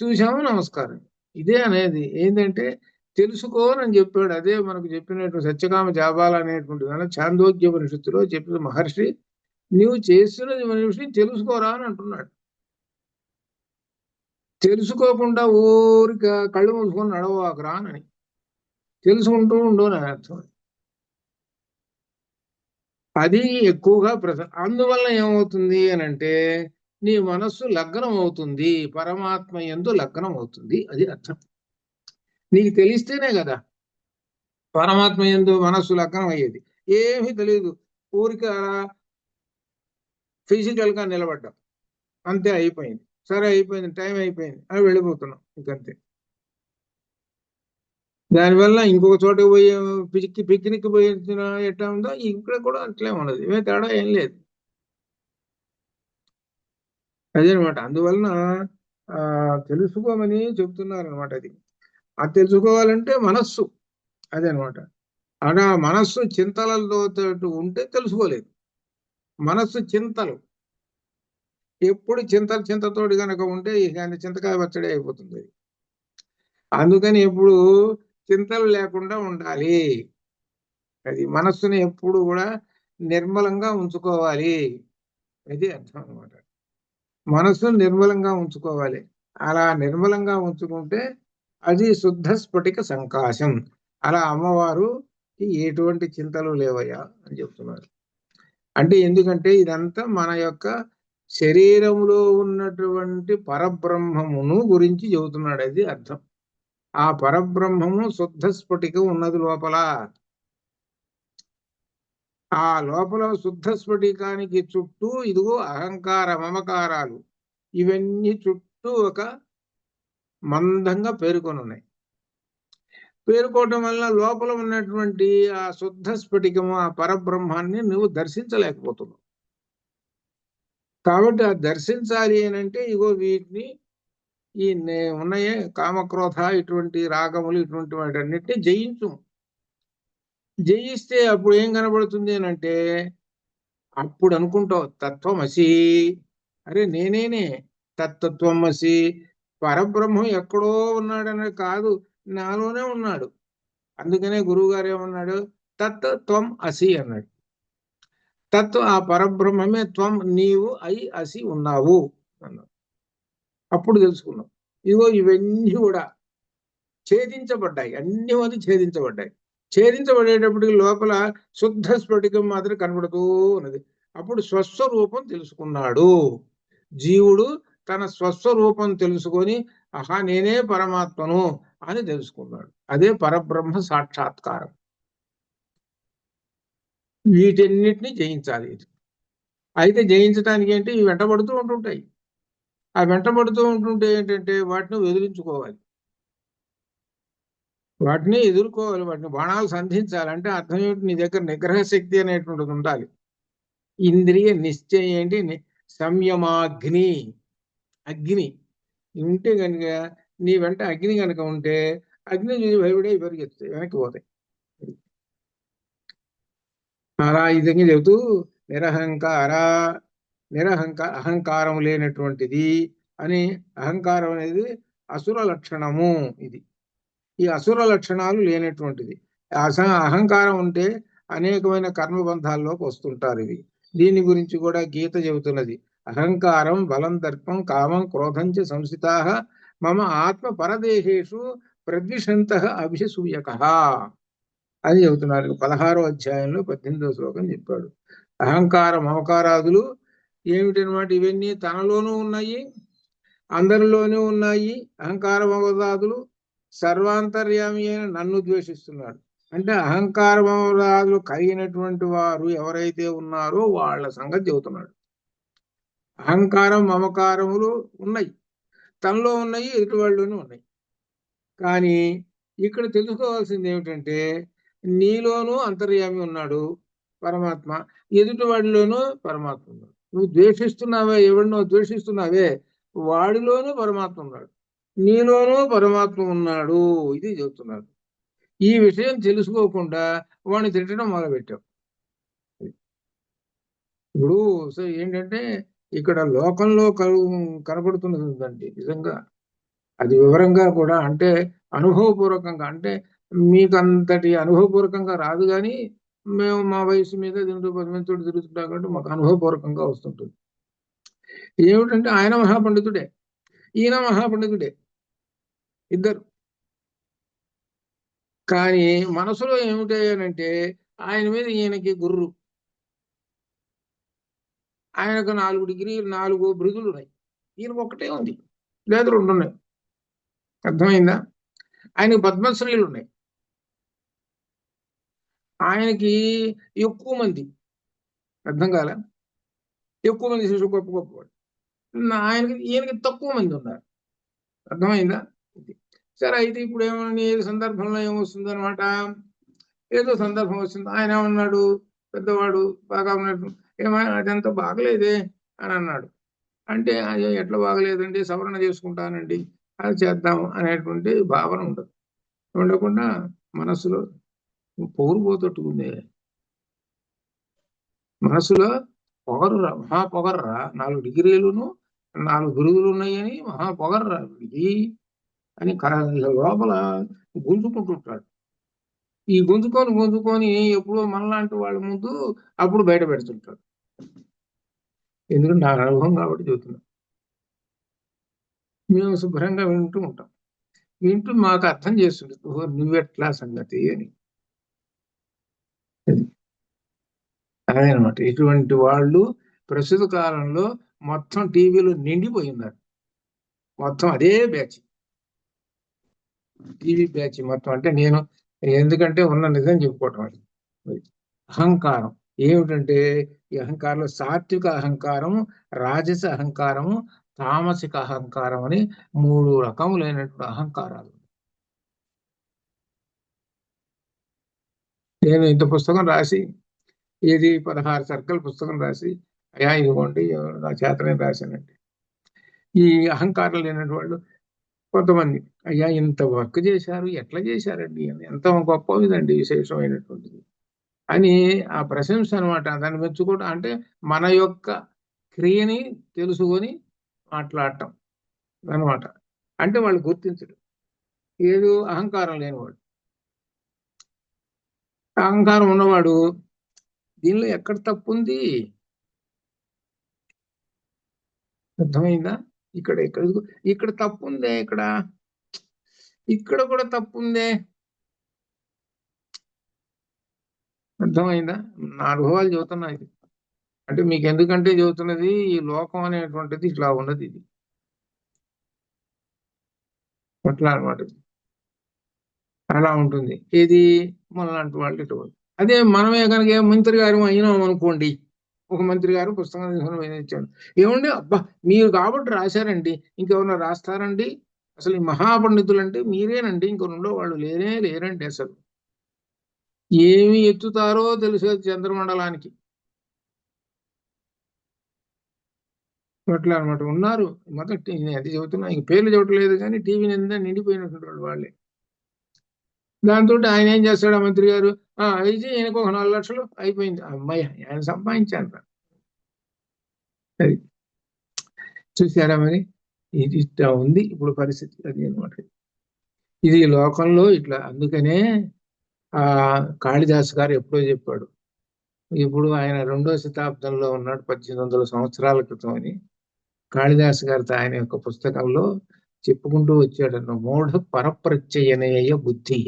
చూసాము నమస్కారం. ఇదే అనేది ఏంటంటే తెలుసుకోనని చెప్పాడు. అదే మనకు చెప్పినటువంటి సత్యకామ జాబాల అనేటువంటి ఛాందోగ్యోపనిషత్తులో చెప్పిన మహర్షి నీవు చేస్తున్నది మనిషి తెలుసుకోరా అని అంటున్నాడు. తెలుసుకోకుండా ఊరిక కళ్ళు మూసుకొని నడవకురా అని, తెలుసుకుంటూ ఉండు అని అర్థం. అది ఎక్కువగా అందువల్ల ఏమవుతుంది అని అంటే నీ మనస్సు లగ్నం అవుతుంది, పరమాత్మ యందు లగ్నం అవుతుంది. అది అర్థం. నీకు తెలిస్తేనే కదా పరమాత్మ యందు మనస్సు లగ్నం అయ్యేది. ఏమీ తెలియదు, ఊరిక ఫిజికల్ గా నిలబడ్డాం అంతే, అయిపోయింది. సరే అయిపోయింది, టైం అయిపోయింది అని వెళ్ళిపోతున్నాం ఇంకంతే. దానివల్ల ఇంకొక చోటకి పోయి పిక్నిక్ పోయి ఎట్లా ఉందో ఇక్కడ కూడా అట్లే ఉన్నది, ఏమే తేడా ఏం లేదు. అదేనమాట. అందువలన తెలుసుకోమని చెప్తున్నారు అనమాట. అది తెలుసుకోవాలంటే మనస్సు, అదేనమాట. అలా మనస్సు చింతలతో ఉంటే తెలుసుకోలేదు. మనస్సు చింతలు ఎప్పుడు చింతతోటి కనుక ఉంటే ఇక చింతకాయ పచ్చడి అయిపోతుంది. అందుకని ఎప్పుడు చింతలు లేకుండా ఉండాలి. అది మనస్సుని ఎప్పుడు కూడా నిర్మలంగా ఉంచుకోవాలి. అది అర్థం అనమాట. మనస్సును నిర్మలంగా ఉంచుకోవాలి. అలా నిర్మలంగా ఉంచుకుంటే అది శుద్ధ స్ఫటిక సంకాశం. అలా అమ్మవారు ఎటువంటి చింతలు లేవయ్యా అని చెప్తున్నారు. అంటే ఎందుకంటే ఇదంతా మన యొక్క శరీరంలో ఉన్నటువంటి పరబ్రహ్మమును గురించి చెబుతున్నాడు. అది అర్థం. ఆ పరబ్రహ్మము శుద్ధ స్ఫటికం ఉన్నది లోపల. ఆ లోపల శుద్ధ స్ఫటికానికి చుట్టూ ఇదిగో అహంకార మమకారాలు ఇవన్నీ చుట్టూ ఒక మందంగా పేరుకొని ఉన్నాయి. పేరుకోవటం వల్ల లోపల ఉన్నటువంటి ఆ శుద్ధ స్ఫటికము ఆ పరబ్రహ్మాన్ని నువ్వు దర్శించలేకపోతున్నావు. కాబట్టి ఆ దర్శించాలి అని అంటే ఇగో వీటిని ఈ ఉన్నాయే కామక్రోధ ఇటువంటి రాగములు ఇటువంటి వాటన్నిటిని జయించు. జయిస్తే అప్పుడు ఏం కనబడుతుంది అని అంటే అప్పుడు అనుకుంటావు తత్వమసి, అరే నేనేనే తత్వమసి, పరబ్రహ్మం ఎక్కడో ఉన్నాడనే కాదు, నాలోనే ఉన్నాడు. అందుకనే గురువు గారు ఏమన్నాడు, తత్వం అసి అన్నాడు. తత్వం ఆ పరబ్రహ్మమే, త్వం నీవు అయి అసి ఉన్నావు అన్నాడు. అప్పుడు తెలుసుకున్నావు. ఇగో ఇవన్నీ కూడా ఛేదించబడ్డాయి, అన్ని మంది ఛేదించబడ్డాయి. ఛేదించబడేటప్పటికి లోపల శుద్ధ స్ఫటికం మాత్రం కనబడుతూ ఉన్నది. అప్పుడు స్వస్వరూపం తెలుసుకున్నాడు జీవుడు. తన స్వస్వరూపం తెలుసుకొని ఆహా నేనే పరమాత్మను అని తెలుసుకున్నాడు. అదే పరబ్రహ్మ సాక్షాత్కారం. వీటన్నిటిని జయించాలి. అయితే జయించడానికి ఏంటి, ఇవి వెంటబడుతూ ఉంటుంటాయి. ఆ వెంటబడుతూ ఉంటుంటే ఏంటంటే వాటిని ఎదిరించుకోవాలి, వాటిని ఎదుర్కోవాలి, వాటిని బాణాలు సంధించాలంటే అర్థం ఏమిటి, నీ దగ్గర నిగ్రహ శక్తి అనేటువంటిది ఉండాలి. ఇంద్రియ నిశ్చయం ఏంటి, సంయమాగ్ని, అగ్ని ఉంటే కనుక నీ వెంట అగ్ని కనుక ఉంటే అగ్ని చూసి భయపడే పరిగెత్తాయి, వెనక్కి పోతాయి. అలా ఇదంగా చెబుతూ అహంకారం లేనటువంటిది అని, అహంకారం అనేది అసుర లక్షణము. ఇది ఈ అసుర లక్షణాలు లేనటువంటిది. అహంకారం ఉంటే అనేకమైన కర్మబంధాల్లోకి వస్తుంటారు. ఇవి దీని గురించి కూడా గీత చెబుతున్నది. అహంకారం బలం దర్పం కామం క్రోధంచ సంస్థితా మమ ఆత్మ పరదేహేషు ప్రద్విషంత అభిసూయక అని చెబుతున్నారు. 16వ అధ్యాయంలో 18వ శ్లోకం చెప్పాడు. అహంకార మమకారాదులు ఏమిటనమాట? ఇవన్నీ తనలోనూ ఉన్నాయి, అందరిలోనూ ఉన్నాయి. అహంకార మమదాదులు సర్వాంతర్యామి అయిన నన్ను ద్వేషిస్తున్నాడు. అంటే అహంకార మమదాదులు కలిగినటువంటి వారు ఎవరైతే ఉన్నారో వాళ్ళ సంగతి చెబుతున్నాడు. అహంకారం మమకారములు ఉన్నాయి, తనలో ఉన్నాయి, ఎదుటి వాళ్ళలోనూ ఉన్నాయి. కానీ ఇక్కడ తెలుసుకోవాల్సింది ఏమిటంటే, నీలోనూ అంతర్యామి ఉన్నాడు పరమాత్మ, ఎదుటి వాడిలోనూ పరమాత్మ ఉన్నాడు. నువ్వు ద్వేషిస్తున్నావే, ఎవరినో ద్వేషిస్తున్నావే, వాడిలోనూ పరమాత్మ ఉన్నాడు, నీలోనూ పరమాత్మ ఉన్నాడు. ఇది చెబుతున్నాడు. ఈ విషయం తెలుసుకోకుండా వాడిని తిట్టడం మొదలుపెట్టావు. ఇప్పుడు సో ఏంటంటే, ఇక్కడ లోకంలో కనబడుతున్నది ఉందండి నిజంగా. అది వివరంగా కూడా, అంటే అనుభవపూర్వకంగా, అంటే మీకు అంతటి అనుభవపూర్వకంగా రాదు, కానీ మేము మా వయసు మీద దీంతో 10 మందితో తిరుగుతుంటాం కాబట్టి మాకు అనుభవపూర్వకంగా వస్తుంటుంది. ఏమిటంటే ఆయన మహాపండితుడే, ఈయన మహాపండితుడే, ఇద్దరు. కానీ మనసులో ఏమిటంటే ఆయన మీద ఈయనకి గుర్రు. ఆయనకు 4 డిగ్రీలు 4 బిరుదులు ఉన్నాయి, ఈయనకు ఒకటే ఉంది, లేదు 2 ఉన్నాయి. అర్థమైందా? ఆయనకు పద్మశ్రీలు ఉన్నాయి, ఆయనకి ఎక్కువ మంది. అర్థం కాల? ఎక్కువ మంది శిష్యులు, గొప్ప గొప్పవాడు. ఈయనకి తక్కువ మంది ఉన్నారు. అర్థమైందా? సరే, అయితే ఇప్పుడు ఏమన్నా ఏ సందర్భంలో ఏమొస్తుంది అనమాట, ఏదో సందర్భం వస్తుంది. ఆయన ఏమన్నాడు, పెద్దవాడు బాగా ఉన్నట్టు, ఏమైనా అదంతా బాగలేదే అని అన్నాడు. అంటే అది ఎట్లా బాగలేదండి, సవరణ చేసుకుంటానండి, అది చేద్దాం అనేటువంటి భావన ఉండదు. ఉండకుండా మనసులో పోరుపోతట్టుకుంది, మనసులో పొగరురా, మహా పొగర్రా, 4 డిగ్రీలును 4 బిరుదులు ఉన్నాయని మహా పొగర్రా వీడికి అని లోపల గుంజుకుంటుంటాడు. ఈ గుంజుకొని ఎప్పుడో మనలాంటి వాళ్ళ ముందు అప్పుడు బయట పెడుతుంటాడు. ఎందుకంటే నా అనుభవం కాబట్టి చెబుతున్నా. మేము శుభ్రంగా వింటూ ఉంటాం, వింటూ మాకు అర్థం చేస్తుంది, ఓహో నువ్వెట్లా సంగతి అని. అదేనమాట. ఇటువంటి వాళ్ళు ప్రస్తుత కాలంలో మొత్తం టీవీలో నిండిపోయి ఉన్నారు. మొత్తం అదే బ్యాచ్, టీవీ బ్యాచ్ మొత్తం. అంటే నేను ఎందుకంటే ఉన్న నిజం చెప్పుకోవటం అది. అహంకారం ఏమిటంటే, ఈ అహంకారంలో సాత్విక అహంకారము, రాజస అహంకారము, తామసిక అహంకారం అని 3 రకములైనటువంటి అహంకారాలు. నేను ఇంత పుస్తకం రాసి, ఇది 16 సర్కల్ పుస్తకం రాసి, అయ్యా ఇదిగోండి నా చేతనే రాశానండి. ఈ అహంకారం లేనటువంటి వాళ్ళు కొంతమంది, అయ్యా ఇంత వర్క్ చేశారు, ఎట్లా చేశారండి అని, ఎంత గొప్ప ఇదండి విశేషమైనటువంటిది అని ఆ ప్రశంస అనమాట. దాన్ని మెచ్చుకోవడం అంటే మన యొక్క క్రియని తెలుసుకొని మాట్లాడటం అనమాట. అంటే వాళ్ళు గుర్తించడం. ఏదో అహంకారం లేనివాడు, అహంకారం ఉన్నవాడు దీనిలో ఎక్కడ తప్పు ఉంది, అర్థమైందా? ఇక్కడ ఇక్కడ ఇక్కడ తప్పు ఉందే, ఇక్కడ కూడా తప్పు ఉందే, అర్థమైందా? నా అనుభవాలు చెబుతున్నా ఇది. అంటే మీకు ఎందుకంటే చెబుతున్నది, ఈ లోకం అనేటువంటిది ఇట్లా ఉన్నది, ఇది అట్లా అనమాట. అలా ఉంటుంది. ఇది మనలాంటి వాళ్ళు ఇటు. అదే మనమే కనుక మంత్రి గారు అయినాం అనుకోండి, ఒక మంత్రి గారు పుస్తకం తీసుకుని ఇచ్చాడు, ఏమండి అబ్బా మీరు కాబట్టి రాశారండి, ఇంకెవరన్నా రాస్తారండి, అసలు ఈ మహాపండితులు అంటే మీరేనండి, ఇంకో రెండో వాళ్ళు లేరండి అసలు. ఏమి ఎత్తుతారో తెలుసు చంద్రమండలానికి, అట్లా అనమాట. ఉన్నారు మొదటి, అది చెబుతున్నా, ఇంక పేర్లు చెప్పట్లేదు, కానీ టీవీ నిండా నిండిపోయినటువంటి వాళ్ళు వాళ్ళే. దాంతో ఆయన ఏం చేస్తాడు, ఆ మంత్రి గారు, అయితే ఈయనకు ఒక 4 లక్షలు అయిపోయింది, అమ్మాయి ఆయన సంపాదించాను. అది చూసారా మరి, ఇది ఇట్లా ఉంది ఇప్పుడు పరిస్థితి, అది అనమాట. ఇది లోకంలో ఇట్లా. అందుకనే ఆ కాళిదాసు గారు ఎప్పుడో చెప్పాడు, ఇప్పుడు ఆయన 2వ శతాబ్దంలో ఉన్నాడు, 1800 సంవత్సరాల క్రితం అని. కాళిదాసు గారితో ఆయన యొక్క పుస్తకంలో చెప్పుకుంటూ వచ్చాడన్న, మూఢ పరప్రత్యయనయ బుద్ధి.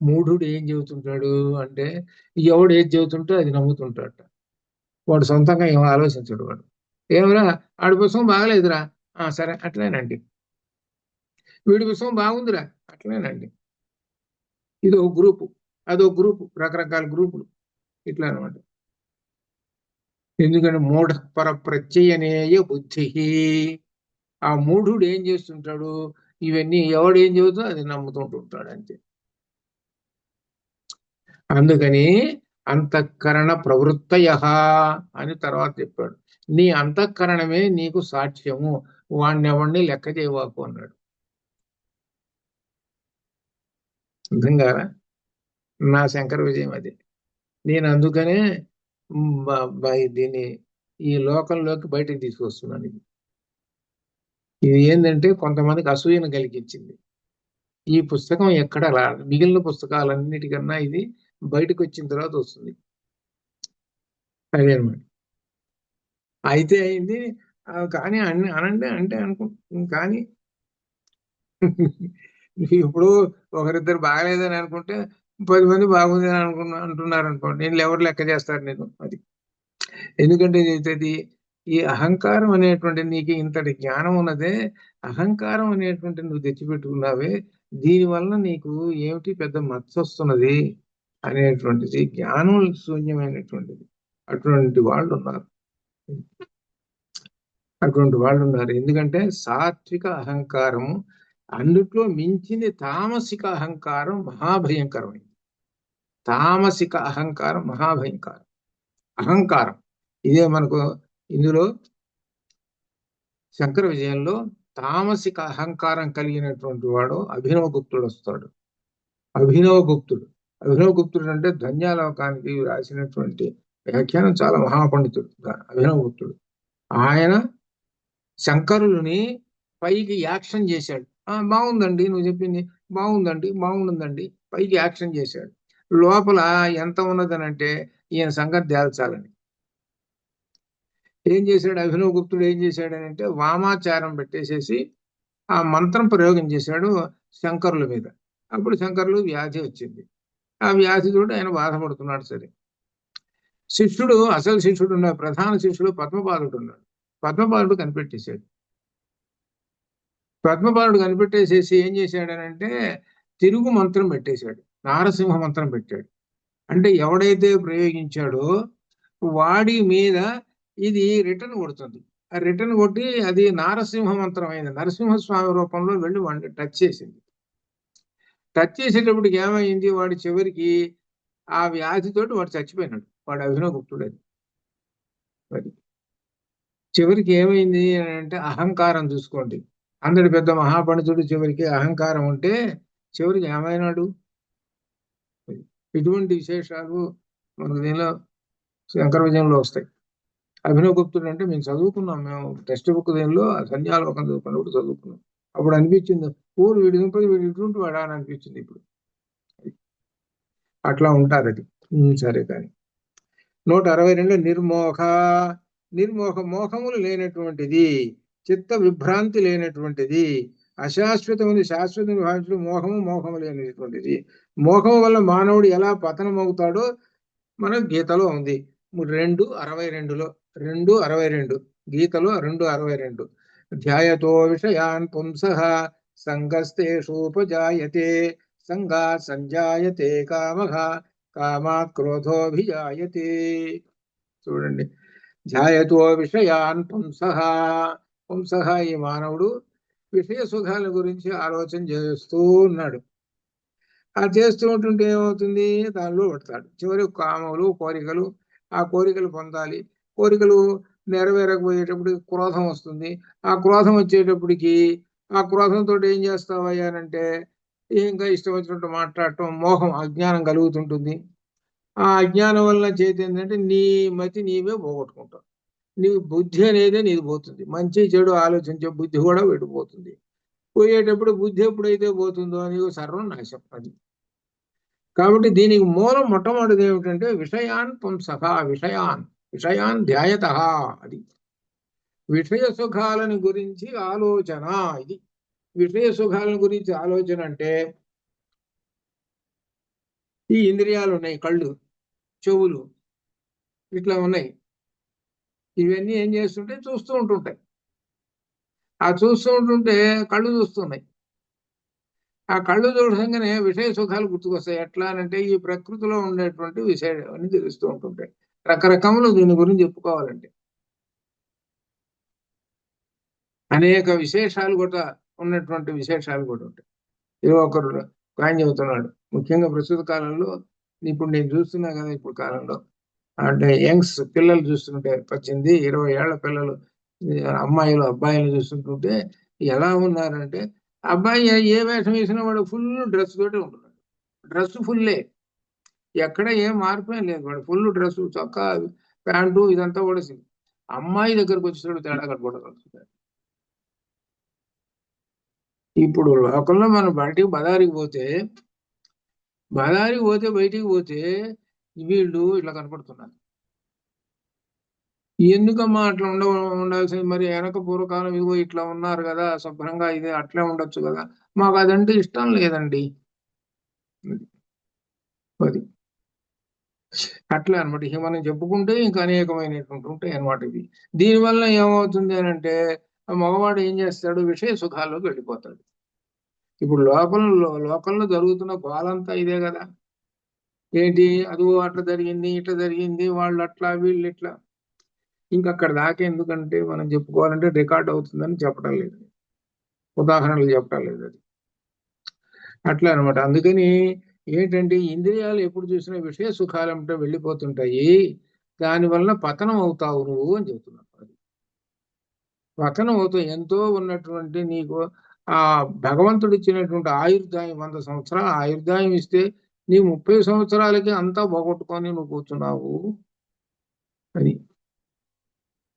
మూఢుడు ఏం చెబుతుంటాడు అంటే, ఎవడు ఏది చెబుతుంటే అది నమ్ముతుంటాడు. వాడు సొంతంగా ఏమో ఆలోచించడు. వాడు ఏమరా ఆడి పుస్తకం బాగలేదురా, సరే అట్లేనండి. వీడి పుస్తకం బాగుందిరా, అట్లేనండి. ఇది ఒక గ్రూపు, అదో గ్రూపు, రకరకాల గ్రూపులు ఇట్లా అనమాట. ఎందుకంటే మూఢపర ప్రత్యయనేయ బుద్ధి. ఆ మూఢుడు ఏం చేస్తుంటాడు, ఇవన్నీ ఎవడు ఏం చెబుతుందో అది నమ్ముతుంటుంటాడు అంతే. అందుకని అంతఃకరణ ప్రవృత్తయ అని తర్వాత చెప్పాడు. నీ అంతఃకరణమే నీకు సాక్ష్యము, వాణ్ణి లెక్క చేయవాకు అన్నాడు. అర్థం కాదా? నా శంకర విజయం అది. నేను అందుకనే దీన్ని ఈ లోకంలోకి బయటకు తీసుకొస్తున్నాను. ఇది ఏంటంటే కొంతమందికి అసూయను కలిగించింది. ఈ పుస్తకం ఎక్కడ మిగిలిన పుస్తకాలన్నిటికన్నా ఇది బయటకు వచ్చిన తర్వాత వస్తుంది. అదే అనమాట. అయితే అయింది. కానీ అనండి అంటే అనుకుంటున్నాను. కానీ ఇప్పుడు ఒకరిద్దరు బాగలేదని అనుకుంటే 10 మంది బాగుంది అని అంటున్నారు అనుకోండి, నేను ఎవరు లెక్క చేస్తారు నేను? అది ఎందుకంటే ఇది ఈ అహంకారం అనేటువంటి, నీకు ఇంతటి జ్ఞానం ఉన్నదే, అహంకారం అనేటువంటి నువ్వు తెచ్చిపెట్టుకున్నావే, దీనివల్ల నీకు ఏమిటి పెద్ద మచ్చ వస్తున్నది అనేటువంటిది జ్ఞానం శూన్యమైనటువంటిది. అటువంటి వాళ్ళు ఉన్నారు. ఎందుకంటే సాత్విక అహంకారము అన్నిట్లో మించింది తామసిక అహంకారం మహాభయంకరమైంది. తామసిక అహంకారం మహాభయంకరం. అహంకారం ఇదే మనకు ఇందులో శంకర విజయంలో తామసిక అహంకారం కలిగినటువంటి వాడు అభినవగుప్తుడు వస్తాడు. అభినవగుప్తుడు అంటే ధన్యాలోకానికి రాసినటువంటి వ్యాఖ్యానం చాలా మహాపండితుడు అభినవగుప్తుడు. ఆయన శంకరులని పైకి యాక్షన్ చేశాడు. బాగుందండి, నువ్వు చెప్పింది బాగుందండి పైకి యాక్షన్ చేశాడు. లోపల ఎంత ఉన్నదనంటే ఈయన సంగతి తేల్చాలని ఏం చేశాడు, అభినవగుప్తుడు ఏం చేశాడని అంటే వామాచారం పెట్టేసేసి ఆ మంత్రం ప్రయోగం చేశాడు శంకరుల మీద. అప్పుడు శంకరులు వ్యాధి వచ్చింది. ఆ వ్యాధితోటి ఆయన బాధపడుతున్నాడు. సరే, శిష్యుడు, అసలు శిష్యుడు ఉన్నాడు, ప్రధాన శిష్యుడు పద్మపాదుడు ఉన్నాడు. పద్మపాదుడు కనిపెట్టేశాడు. కనిపెట్టేసేసి ఏం చేశాడనంటే తిరుగు మంత్రం పెట్టేశాడు, నారసింహ మంత్రం పెట్టాడు. అంటే ఎవడైతే ప్రయోగించాడో వాడి మీద ఇది రిటర్న్ కొడుతుంది. ఆ రిటర్న్ కొట్టి అది నారసింహ మంత్రం అయింది. నరసింహస్వామి రూపంలో వెళ్ళి వాడిని టచ్ చేసింది. టచ్ చేసేటప్పటికి ఏమైంది, వాడి చివరికి ఆ వ్యాధితోటి వాడు చచ్చిపోయినాడు. వాడు అభినవగుప్తుడు. అది చివరికి ఏమైంది అంటే అహంకారం చూసుకోండి. అందరి పెద్ద మహాపండితుడు చివరికి అహంకారం ఉంటే చివరికి ఏమైనాడు. ఇటువంటి విశేషాలు మనకు దీనిలో శంకర విజయంలో వస్తాయి. అభినవగుప్తుడు అంటే మేము చదువుకున్నాం, మేము టెక్స్ట్ బుక్ దీనిలో సంధ్యాలోకం చదువుకున్నప్పుడు చదువుకున్నాం. అప్పుడు అనిపించింది, వీడి దింపది వీడి ఇటువంటి వాడా అని అనిపించింది. ఇప్పుడు అట్లా ఉంటారు. అది సరే. కానీ 162 నిర్మోహ మోహములు లేనటువంటిది, చిత్త విభ్రాంతి లేనటువంటిది, అశాశ్వతమైన శాశ్వతం భావించడం మోహము లేనటువంటిది. మోహం వల్ల మానవుడు ఎలా పతనం అవుతాడో మన గీతలో ఉంది. 2:62 గీతలో 2:62 ధ్యాయతో విషయాన్ పుంసః సంగస్తేషూపజాయతే సంగా సంజాయతే కామః కామాత్ క్రోధోభిజాయతే. చూడండి, ధ్యాయతో విషయాన్ పుంసః ఈ మానవుడు విషయ సుఖాల గురించి ఆలోచన చేస్తూ ఉన్నాడు. ఆ చేస్తూ ఉంటుంటే ఏమవుతుంది, దానిలో పడతాడు. చివరి కామములు, కోరికలు, ఆ కోరికలు పొందాలి. కోరికలు నెరవేరకపోయేటప్పటికి క్రోధం వస్తుంది. ఆ క్రోధం వచ్చేటప్పటికి ఆ క్రోధంతో ఏం చేస్తావయ్యానంటే ఇంకా ఇష్టం వచ్చినట్టు మాట్లాడటం, మోహం, అజ్ఞానం కలుగుతుంటుంది. ఆ అజ్ఞానం వల్ల చేతి ఏంటంటే నీ మతి నీవే పోగొట్టుకుంటావు. నీ బుద్ధి అనేది నీది పోతుంది. మంచి చెడు ఆలోచించే బుద్ధి కూడా వెళ్ళిపోతుంది. పోయేటప్పుడు బుద్ధి ఎప్పుడైతే పోతుందో నీకు సర్వం నాశం. అది కాబట్టి దీనికి మూలం మొట్టమొదటిది ఏమిటంటే విషయాన్ పుంసః, విషయాన్ ధ్యాయత. అది విషయ సుఖాలను గురించి ఆలోచన. ఇది విషయ సుఖాలను గురించి ఆలోచన అంటే ఈ ఇంద్రియాలు ఉన్నాయి, కళ్ళు, చెవులు ఇట్లా ఉన్నాయి. ఇవన్నీ ఏం చేస్తుంటే చూస్తూ ఉంటుంటాయి. ఆ చూస్తూ ఉంటుంటే కళ్ళు చూస్తున్నాయి. ఆ కళ్ళు చూడంగానే విషయ సుఖాలు గుర్తుకొస్తాయి. ఎట్లా అంటే ఈ ప్రకృతిలో ఉండేటువంటి విషయాలు తెలుస్తూ ఉంటుంటాయి. రకరకములు దీని గురించి చెప్పుకోవాలంటే అనేక విశేషాలు కూడా ఉన్నటువంటి విశేషాలు కూడా ఉంటాయి. ఏదో ఒకరు ఆయన చెబుతున్నాడు. ముఖ్యంగా ప్రస్తుత కాలంలో ఇప్పుడు నేను చూస్తున్నా కదా, ఇప్పుడు కాలంలో అంటే యంగ్స్ పిల్లలు చూస్తుంటే 18-20 ఏళ్ల పిల్లలు, అమ్మాయిలు అబ్బాయిలు చూస్తుంటుంటే ఎలా ఉన్నారంటే, అబ్బాయి ఏ వేషం వేసినా వాడు ఫుల్ డ్రెస్ తోటి ఉంటున్నాడు. డ్రెస్ ఫుల్లే, ఎక్కడ ఏం మార్పు ఏం లేదు. వాడు ఫుల్ డ్రెస్, చొక్కా, ప్యాంటు ఇదంతా కూడా అమ్మాయి దగ్గరకు వచ్చేటప్పుడు తేడా కనపడగలుగుతుంది. ఇప్పుడు లోకంలో మనం బజారికి పోతే బయటికి పోతే వీళ్ళు ఇట్లా కనపడుతున్నారు. ఎందుకమ్మా అట్లా ఉండాల్సింది? మరి వెనక పూర్వకాలం ఇగో ఇట్లా ఉన్నారు కదా శుభ్రంగా, ఇది అట్లే ఉండొచ్చు కదా. మాకు అదంటే ఇష్టం లేదండి. అది అట్లా అనమాట. ఇక మనం చెప్పుకుంటే ఇంకా అనేకమైనటువంటి ఉంటాయి అనమాట. ఇది దీనివల్ల ఏమవుతుంది అని అంటే, మగవాడు ఏం చేస్తాడు, విషయ సుఖాల్లోకి వెళ్ళిపోతాడు. ఇప్పుడు లోకంలో జరుగుతున్న గోలంతా ఇదే కదా. ఏంటి, అదిగో అట్లా జరిగింది, ఇట్లా జరిగింది, వాళ్ళు అట్లా వీళ్ళు ఇట్లా. ఇంకా అక్కడ దాకా ఎందుకంటే మనం చెప్పుకోవాలంటే రికార్డ్ అవుతుందని చెప్పడం లేదు, ఉదాహరణలు చెప్పడం లేదు. అది అట్లా అనమాట. అందుకని ఏంటంటే ఇంద్రియాలు ఎప్పుడు చూసినా విషయ సుఖాలంటే వెళ్ళిపోతుంటాయి. దానివల్ల పతనం అవుతావు నువ్వు అని చెబుతున్నావు. అది పతనం అవుతావు. ఎంతో ఉన్నటువంటి నీకు ఆ భగవంతుడు ఇచ్చినటువంటి ఆయుర్దాయం 100 సంవత్సరాల ఆయుర్దాయం ఇస్తే నీ 30 సంవత్సరాలకి అంతా పోగొట్టుకొని నువ్వు కూర్చున్నావు అని.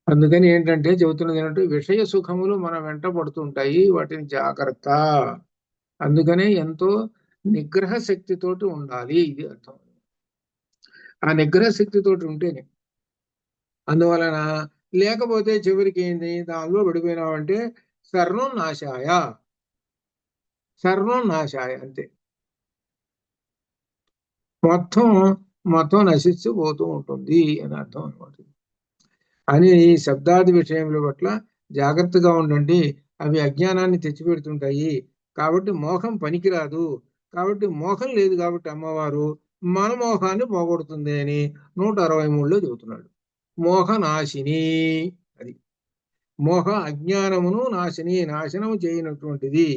అందుకని ఏంటంటే చెబుతున్నది ఏంటంటే విషయ సుఖములు మన వెంట పడుతుంటాయి, వాటిని జాగ్రత్త. అందుకనే ఎంతో నిగ్రహ శక్తితోటి ఉండాలి, ఇది అర్థం. ఆ నిగ్రహ శక్తితోటి ఉంటేనే. అందువలన లేకపోతే చివరికి ఏంది, దానిలో పడిపోయినావంటే సర్వం నాశాయ, సర్వం నాశాయ అంతే. మొత్తం మొత్తం నశిస్తూ పోతూ ఉంటుంది అని అర్థం అనమాట. అని ఈ శబ్దాది విషయముల పట్ల జాగ్రత్తగా ఉండండి. అవి అజ్ఞానాన్ని తెచ్చిపెడుతుంటాయి. కాబట్టి మోహం పనికిరాదు. కాబట్టి మోహం లేదు కాబట్టి అమ్మవారు మన మోహాన్ని పోగొడుతుంది అని 163లో చెబుతున్నాడు. మోహనాశిని. అది మోహ అజ్ఞానమును నాశిని, నాశనము చేయనటువంటిది.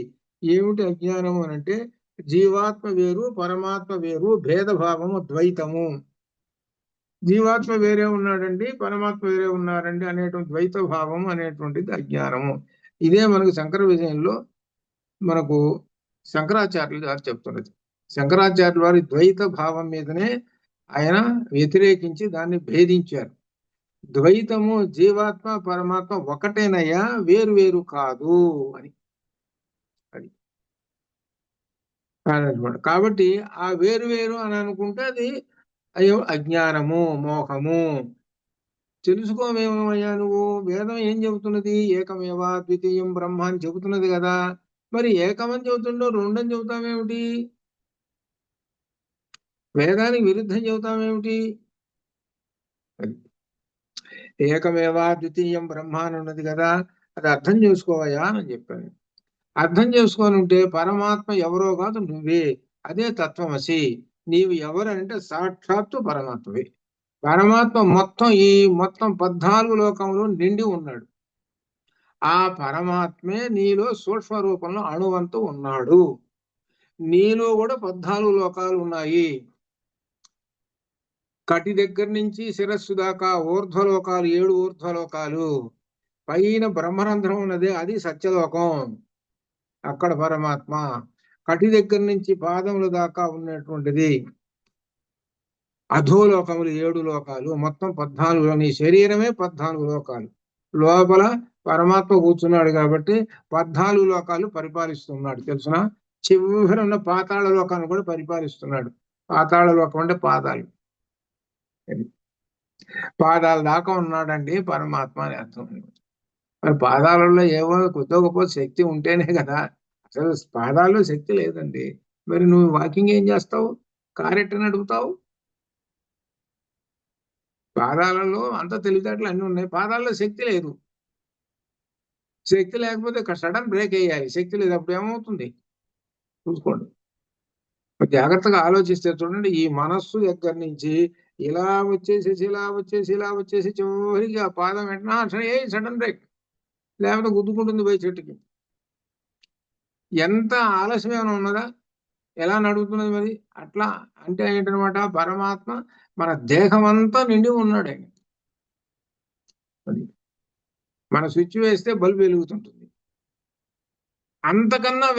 ఏమిటి అజ్ఞానము అనంటే జీవాత్మ వేరు, పరమాత్మ వేరు, భేదభావము, ద్వైతము. జీవాత్మ వేరే ఉన్నాడండి, పరమాత్మ వేరే ఉన్నారండి అనేటువంటి ద్వైత భావం అనేటువంటిది అజ్ఞానము. ఇదే మనకు శంకర విజయంలో మనకు శంకరాచార్యులు గారు చెప్తున్నది. శంకరాచార్యుల వారి ద్వైత భావం మీదనే ఆయన వ్యతిరేకించి దాన్ని భేదించారు. ద్వైతము జీవాత్మ పరమాత్మ ఒకటేనయ్యా, వేరు వేరు కాదు అని. అది కాదనమాట. కాబట్టి ఆ వేరు వేరు అని అనుకుంటే అది అయ్యో అజ్ఞానము, మోహము. తెలుసుకోమేమయ్యా నువ్వు, వేదం ఏం చెబుతున్నది, ఏకమేవా ద్వితీయం బ్రహ్మ అని చెబుతున్నది కదా. మరి ఏకమని చెబుతుండో రెండని చెబుతామేమిటి, వేదానికి విరుద్ధం చెబుతామేమిటి? అది ఏకమేవా ద్వితీయం బ్రహ్మ అని ఉన్నది కదా, అది అర్థం చేసుకోవయ్యా అని చెప్పాను. అర్థం చేసుకొని ఉంటే పరమాత్మ ఎవరో కాదు నువ్వే, అదే తత్వమసి. నీవు ఎవరంటే సాక్షాత్తు పరమాత్మవే. పరమాత్మ మొత్తం 14 లోకంలో నిండి ఉన్నాడు. ఆ పరమాత్మే నీలో సూక్ష్మ రూపంలో అణువంతు ఉన్నాడు. నీలో కూడా 14 లోకాలు ఉన్నాయి. కటి దగ్గర నుంచి శిరస్సు దాకా ఊర్ధ్వలోకాలు, 7 ఊర్ధ్వలోకాలు. పైన బ్రహ్మరంధ్రం ఉన్నది, అది సత్యలోకం, అక్కడ పరమాత్మ. కటి దగ్గర నుంచి పాదముల దాకా ఉన్నటువంటిది అధోలోకములు, 7 లోకాలు. మొత్తం 14. నీ శరీరమే 14 లోకాలు. లోపల పరమాత్మ కూర్చున్నాడు కాబట్టి 14 లోకాలు పరిపాలిస్తున్నాడు తెలుసునా. చివరి ఉన్న పాతాళ లోకాన్ని కూడా పరిపాలిస్తున్నాడు. పాతాళ లోకం అంటే పాదాలు. పాదాల దాకా ఉన్నాడండి పరమాత్మ అని అర్థం. మరి పాదాలలో ఏవో కొద్ది గొప్ప శక్తి ఉంటేనే కదా. అసలు పాదాల్లో శక్తి లేదండి. మరి నువ్వు వాకింగ్ ఏం చేస్తావు, కారు ఎట్ట నడుపుతావు? పాదాలలో అంత తెలివితేటలు అన్నీ ఉన్నాయి, పాదాల్లో శక్తి లేదు. శక్తి లేకపోతే సడన్ బ్రేక్ వేయాలి, శక్తి లేదు, అప్పుడు ఏమవుతుంది చూసుకోండి. జాగ్రత్తగా ఆలోచిస్తే చూడండి, ఈ మనస్సు దగ్గర నుంచి ఇలా వచ్చేసేసి ఇలా వచ్చేసి ఇలా వచ్చేసి చివరికి ఆ పాదం వెంటనే సడన్ బ్రేక్, లేకపోతే గుద్దుకుంటుంది పోయి చెట్టుకి. ఎంత ఆలస్యం ఏమైనా ఉన్నదా? ఎలా నడుగుతున్నది మరి? అట్లా అంటే ఏంటనమాట, పరమాత్మ మన దేహం అంతా నిండి ఉన్నాడు ఆయన. అది మన స్విచ్ వేస్తే బల్బు వెలుగుతుంటుంది. అంతకన్నా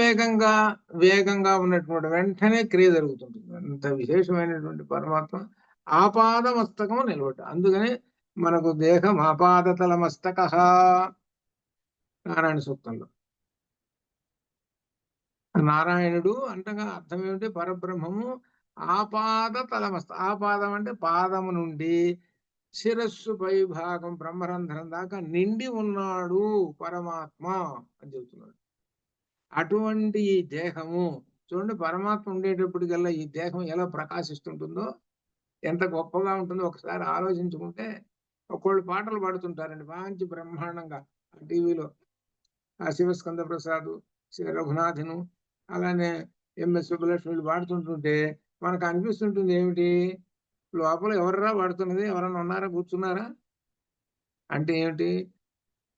వేగంగా ఉన్నటువంటి వెంటనే క్రియ జరుగుతుంటుంది. అంత విశేషమైనటువంటి పరమాత్మ ఆపాద మస్తకము నిలబడ్డ. అందుకని మనకు దేహం ఆపాదతల మస్తక నారాయణ సూక్తంలో. నారాయణుడు అంటగా అర్థం ఏమిటి? పరబ్రహ్మము ఆపాద తలమస్త. ఆపాదం అంటే పాదము నుండి శిరస్సు పై భాగం బ్రహ్మరంధ్రం దాకా నిండి ఉన్నాడు పరమాత్మ అని చెబుతున్నాడు. అటువంటి ఈ దేహము చూడండి, పరమాత్మ ఉండేటప్పటికల్లా ఈ దేహం ఎలా ప్రకాశిస్తుంటుందో, ఎంత గొప్పగా ఉంటుందో ఒకసారి ఆలోచించుకుంటే. ఒక్కోళ్ళు పాటలు పాడుతుంటారండి మంచి బ్రహ్మాండంగా టీవీలో, ఆ శివస్కంద ప్రసాద్, రఘునాథను, అలానే ఎంఎస్ సుబ్బలక్ష్మి పాడుతుంటుంటే మనకు అనిపిస్తుంటుంది ఏమిటి, లోపల ఎవర్రా పాడుతున్నది, ఎవరన్నా ఉన్నారా, కూర్చున్నారా అంటే ఏమిటి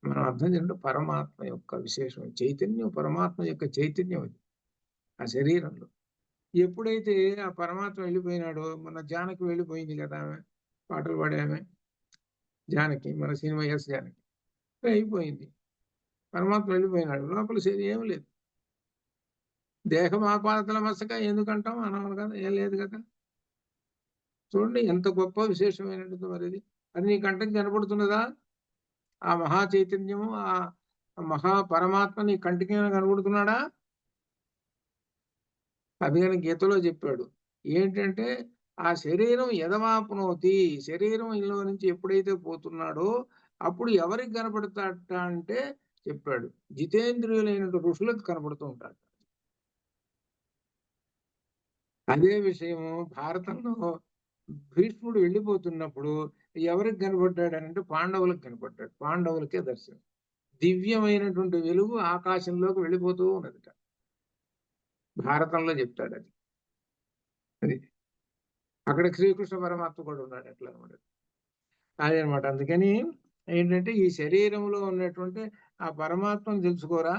మనం అర్థం చేసుకుంటే పరమాత్మ యొక్క విశేషం చైతన్యం, పరమాత్మ యొక్క చైతన్యం అది ఆ శరీరంలో. ఎప్పుడైతే ఆ పరమాత్మ వెళ్ళిపోయినాడో, మన జానకి వెళ్ళిపోయింది కదా, ఆమె పాటలు పాడామె జానకి, మన సినిమా ఎస్ జానకి అయిపోయింది. పరమాత్మ వెళ్ళిపోయినాడు, లోపల ఏం లేదు. దేహం ఆపాదతల మసక ఎందుకంటాం, అనవను కదా, ఏం లేదు కదా. చూడండి ఎంత గొప్ప విశేషమైనటువంటి మరి అది నీ కంటకి కనబడుతున్నదా? ఆ మహా చైతన్యము, ఆ మహా పరమాత్మ నీ కంటికి కనబడుతున్నాడా? అది కానీ గీతలో చెప్పాడు ఏంటంటే, ఆ శరీరం యదమాప్నోతి, శరీరం ఇల్లు నుంచి ఎప్పుడైతే పోతున్నాడో అప్పుడు ఎవరికి కనపడతాట అంటే చెప్పాడు, జితేంద్రియులైన ఋషులకు కనపడుతూ ఉంటాడు. అదే విషయము భారతంలో భీష్ముడు వెళ్ళిపోతున్నప్పుడు ఎవరికి కనపడ్డాడు అని అంటే పాండవులకు కనపడ్డాడు. పాండవులకే దర్శనం, దివ్యమైనటువంటి వెలుగు ఆకాశంలోకి వెళ్ళిపోతూ ఉన్నదిట. భారతంలో చెప్తాడు అది. అది అక్కడ శ్రీకృష్ణ పరమాత్మ కూడా ఉన్నాడు అట్లా అనమాట. అదనమాట. అందుకని ఏంటంటే ఈ శరీరంలో ఉన్నటువంటి ఆ పరమాత్మను తెలుసుకోరా,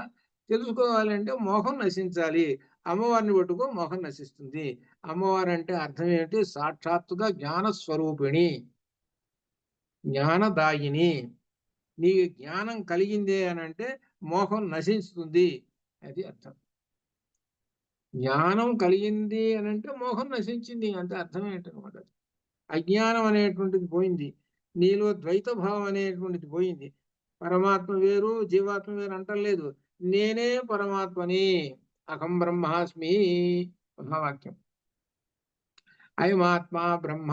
తెలుసుకోవాలంటే మోహం నశించాలి. అమ్మవారిని పట్టుకో, మోహం నశిస్తుంది. అమ్మవారు అంటే అర్థం ఏంటి? సాక్షాత్తుగా జ్ఞాన స్వరూపిణి, జ్ఞానదాయిని. నీ జ్ఞానం కలిగిందే అని అంటే మోహం నశిస్తుంది, అది అర్థం. జ్ఞానం కలిగింది అని అంటే మోహం నశించింది అంటే అర్థం ఏంటనమాట. అజ్ఞానం అనేటువంటిది పోయింది, నీలో ద్వైత భావం అనేటువంటిది పోయింది. పరమాత్మ వేరు జీవాత్మ వేరు అంటలేదు, నేనే పరమాత్మని, అహం బ్రహ్మాస్మి మహావాక్యం. అయమాత్మ బ్రహ్మ,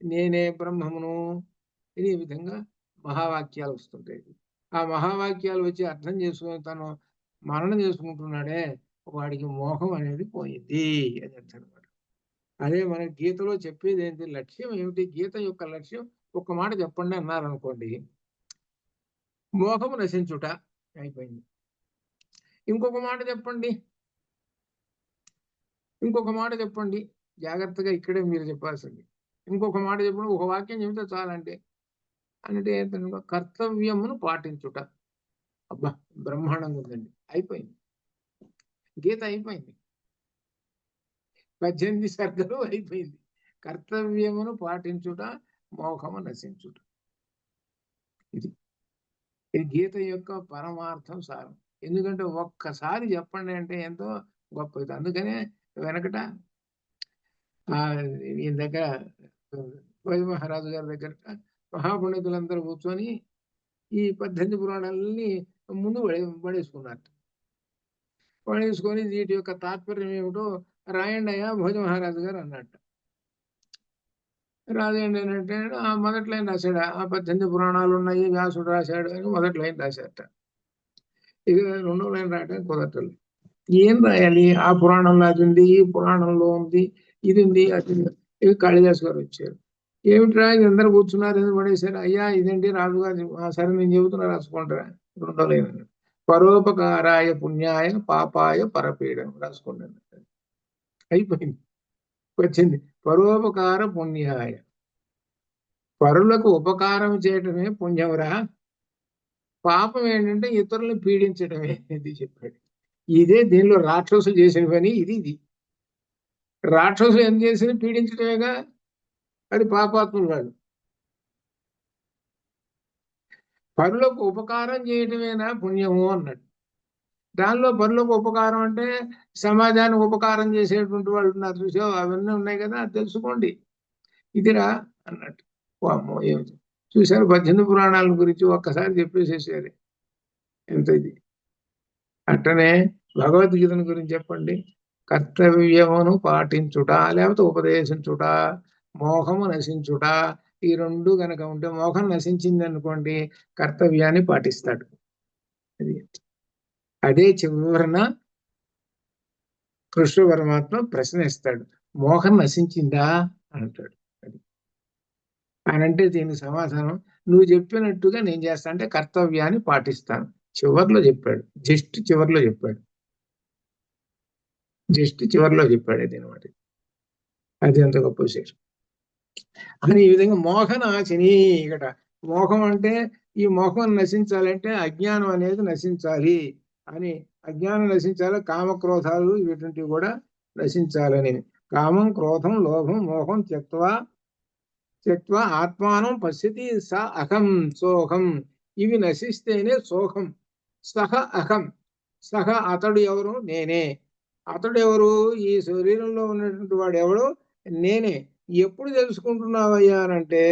నేనే బ్రహ్మమును. ఇది ఈ విధంగా మహావాక్యాలు వస్తుంటాయి. ఆ మహావాక్యాలు వచ్చి అర్థం చేసుకుని తను మననం చేసుకుంటున్నాడే, వాడికి మోహం అనేది పోయింది అని అర్థం అనమాట. అదే మన గీతలో చెప్పేది ఏంటి, లక్ష్యం ఏమిటి, గీత యొక్క లక్ష్యం ఒక్క మాట చెప్పండి అన్నారనుకోండి, మోహము నశించుట అయిపోయింది. ఇంకొక మాట చెప్పండి, ఇంకొక మాట చెప్పండి, జాగ్రత్తగా ఇక్కడే మీరు చెప్పాల్సింది. ఇంకొక మాట చెప్పండి, ఒక వాక్యం చెబితే చాలంటే అంటే కర్తవ్యమును పాటించుట. అబ్బా బ్రహ్మాండంగా ఉందండి, అయిపోయింది, గీత అయిపోయింది, 18 సర్గలు అయిపోయింది. కర్తవ్యమును పాటించుట, మోహము నశించుట, ఇది ఇది గీత యొక్క పరమార్థం సారం. ఎందుకంటే ఒక్కసారి చెప్పండి అంటే ఎంతో గొప్ప. అందుకనే వెనకట ఈయన దగ్గర భోజ మహారాజు గారి దగ్గర మహాపండితులందరూ కూర్చొని ఈ 18 పురాణాలని ముందు పడేసుకున్నారు. పడేసుకొని వీటి యొక్క తాత్పర్యం ఏమిటో రాయండి అయ్యా భోజ మహారాజు గారు అన్నట్టు. రాజేండి ఏంటంటే ఆ మొదటి లైన్ రాశాడు, ఆ 18 పురాణాలు ఉన్నాయి వ్యాసుడు రాశాడు అని మొదటి లైన్ రాశాడట. ఇది రెండో లైన్ రాయడానికి కుదరటం. ఏం రాయాలి, ఆ పురాణంలో అది ఉంది, ఈ పురాణంలో ఉంది, ఇది ఉంది, అది ఉంది. ఇవి కాళిదాసు గారు వచ్చారు. ఏమిట్రా అందరు కూర్చున్నారు ఎందుకు పడేశారు? అయ్యా ఇదేంటి రాజుగారు, సరే నేను చెబుతున్నా రాసుకుంటారా. రెండో లైన్, పరోపకారాయ పుణ్యాయ పాపాయ పరపీడం రాసుకోండి. అయిపోయింది. వచ్చింది పరోపకార పుణ్యాయ. పరులకు ఉపకారం చేయటమే పుణ్యమురా, పాపం ఏంటంటే ఇతరులను పీడించడమే. ఇది చెప్పాడు. ఇదే దీనిలో రాక్షసులు చేసిన పని. ఇది రాక్షసులు ఏం చేసిన పీడించడమేగా, అది పాపాత్ములు వాళ్ళు. పరులకు ఉపకారం చేయటమేనా పుణ్యము అన్నాడు. దానిలో పరులకు ఉపకారం అంటే సమాజానికి ఉపకారం చేసేటువంటి వాళ్ళు ఉన్నారు చూసావు, అవన్నీ ఉన్నాయి కదా, అది తెలుసుకోండి. ఇదిరా అన్నట్టు. ఓ అమ్మో ఏమిటి చూశారు, 18 పురాణాల గురించి ఒక్కసారి చెప్పేసేసారు. ఎంత ఇది. అట్టనే భగవద్గీతను గురించి చెప్పండి. కర్తవ్యమును పాటించుట, లేకపోతే ఉపదేశించుట, మోహము నశించుట, ఈ రెండు గనక ఉంటే, మోహం నశించింది అనుకోండి కర్తవ్యాన్ని పాటిస్తాడు. అది అదే చివరన కృష్ణ పరమాత్మ ప్రశ్న ఇస్తాడు, మోహం నశించిందా అంటాడు. అది ఆయన అంటే దీనికి సమాధానం, నువ్వు చెప్పినట్టుగా నేను చేస్తా అంటే కర్తవ్యాన్ని పాటిస్తాను. చివర్లో చెప్పాడు, జస్ట్ చివర్లో చెప్పాడు, జస్ట్ చివర్లో చెప్పాడు. అది అనమాట. అది ఎంత గొప్ప విశేషం. అని ఈ విధంగా మోహనాశిని. ఇక్కడ మోహం అంటే ఈ మోహం నశించాలంటే అజ్ఞానం అనేది నశించాలి అని. అజ్ఞానం నశించాలి, కామక్రోధాలు ఇటువంటివి కూడా నశించాలని. కామం, క్రోధం, లోభం, మోహం త్యక్త్వా ఆత్మానం పశ్యతి స అహం సోహం. ఇవి నశిస్తేనే సోహం. సహ అహం. సహ అతడు ఎవరు? నేనే. అతడు ఎవరు? ఈ శరీరంలో ఉన్నటువంటి వాడు ఎవడు? నేనే. ఎప్పుడు తెలుసుకుంటున్నావయ్యా అనంటే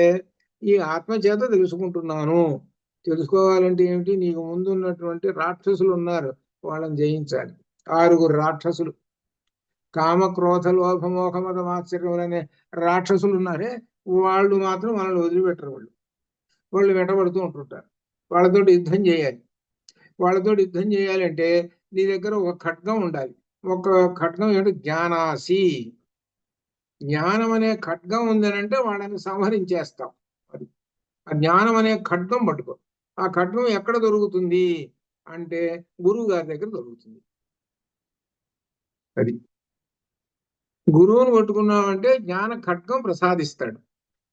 ఈ ఆత్మ చేత తెలుసుకుంటున్నాను. తెలుసుకోవాలంటే ఏమిటి? నీకు ముందు ఉన్నటువంటి రాక్షసులు ఉన్నారు, వాళ్ళని జయించాలి. 6 రాక్షసులు, కామ క్రోధ లోభ మోహ మద మాత్సర్యములు అనే రాక్షసులు ఉన్నారే, వాళ్ళు మాత్రం మనల్ని వదిలిపెట్టరు. వాళ్ళు వెంటబడుతూ ఉంటుంటారు. వాళ్ళతోటి యుద్ధం చేయాలి. వాళ్ళతోటి యుద్ధం చేయాలంటే నీ దగ్గర ఒక ఖడ్గం ఉండాలి. ఒక ఖడ్గం ఏంటి? జ్ఞానాసి. జ్ఞానం అనే ఖడ్గం ఉందనంటే వాళ్ళని సంహరించేస్తాం. అది ఆ జ్ఞానం అనే ఖడ్గం పట్టుకో. ఆ ఖడ్గం ఎక్కడ దొరుకుతుంది అంటే గురువు గారి దగ్గర దొరుకుతుంది. అది గురువును పట్టుకున్నామంటే జ్ఞాన ఖడ్గం ప్రసాదిస్తాడు.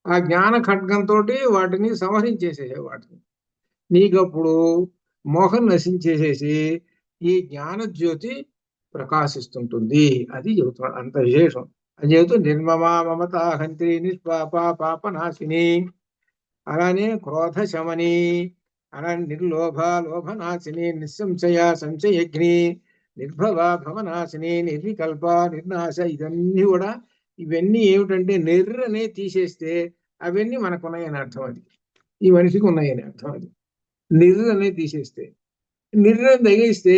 ఆ జ్ఞాన ఖడ్గంతో వాటిని సంహరించేసే వాటిని నీకప్పుడు మోహం నశించేసేసి ఈ జ్ఞాన జ్యోతి ప్రకాశిస్తుంటుంది. అది చెబుతున్నాడు. అంత విశేషం అని చెబుతూ నిర్మమా మమతా హంత్రి నిష్పాప పాపనాశిని, అలానే క్రోధ శమని, అలానే నిర్లోభ లోభనాశిని, నిస్సంశయ సంశయగ్ని, నిర్భవ భవనాశిని, నిర్వికల్ప నిర్నాశ. ఇవన్నీ ఏమిటంటే నిర్రనే తీసేస్తే అవన్నీ మనకు ఉన్నాయని అర్థం. అది ఈ మనిషికి ఉన్నాయని అర్థం. అది నిర్రనే తీసేస్తే, నిర్ణయం తగిలిస్తే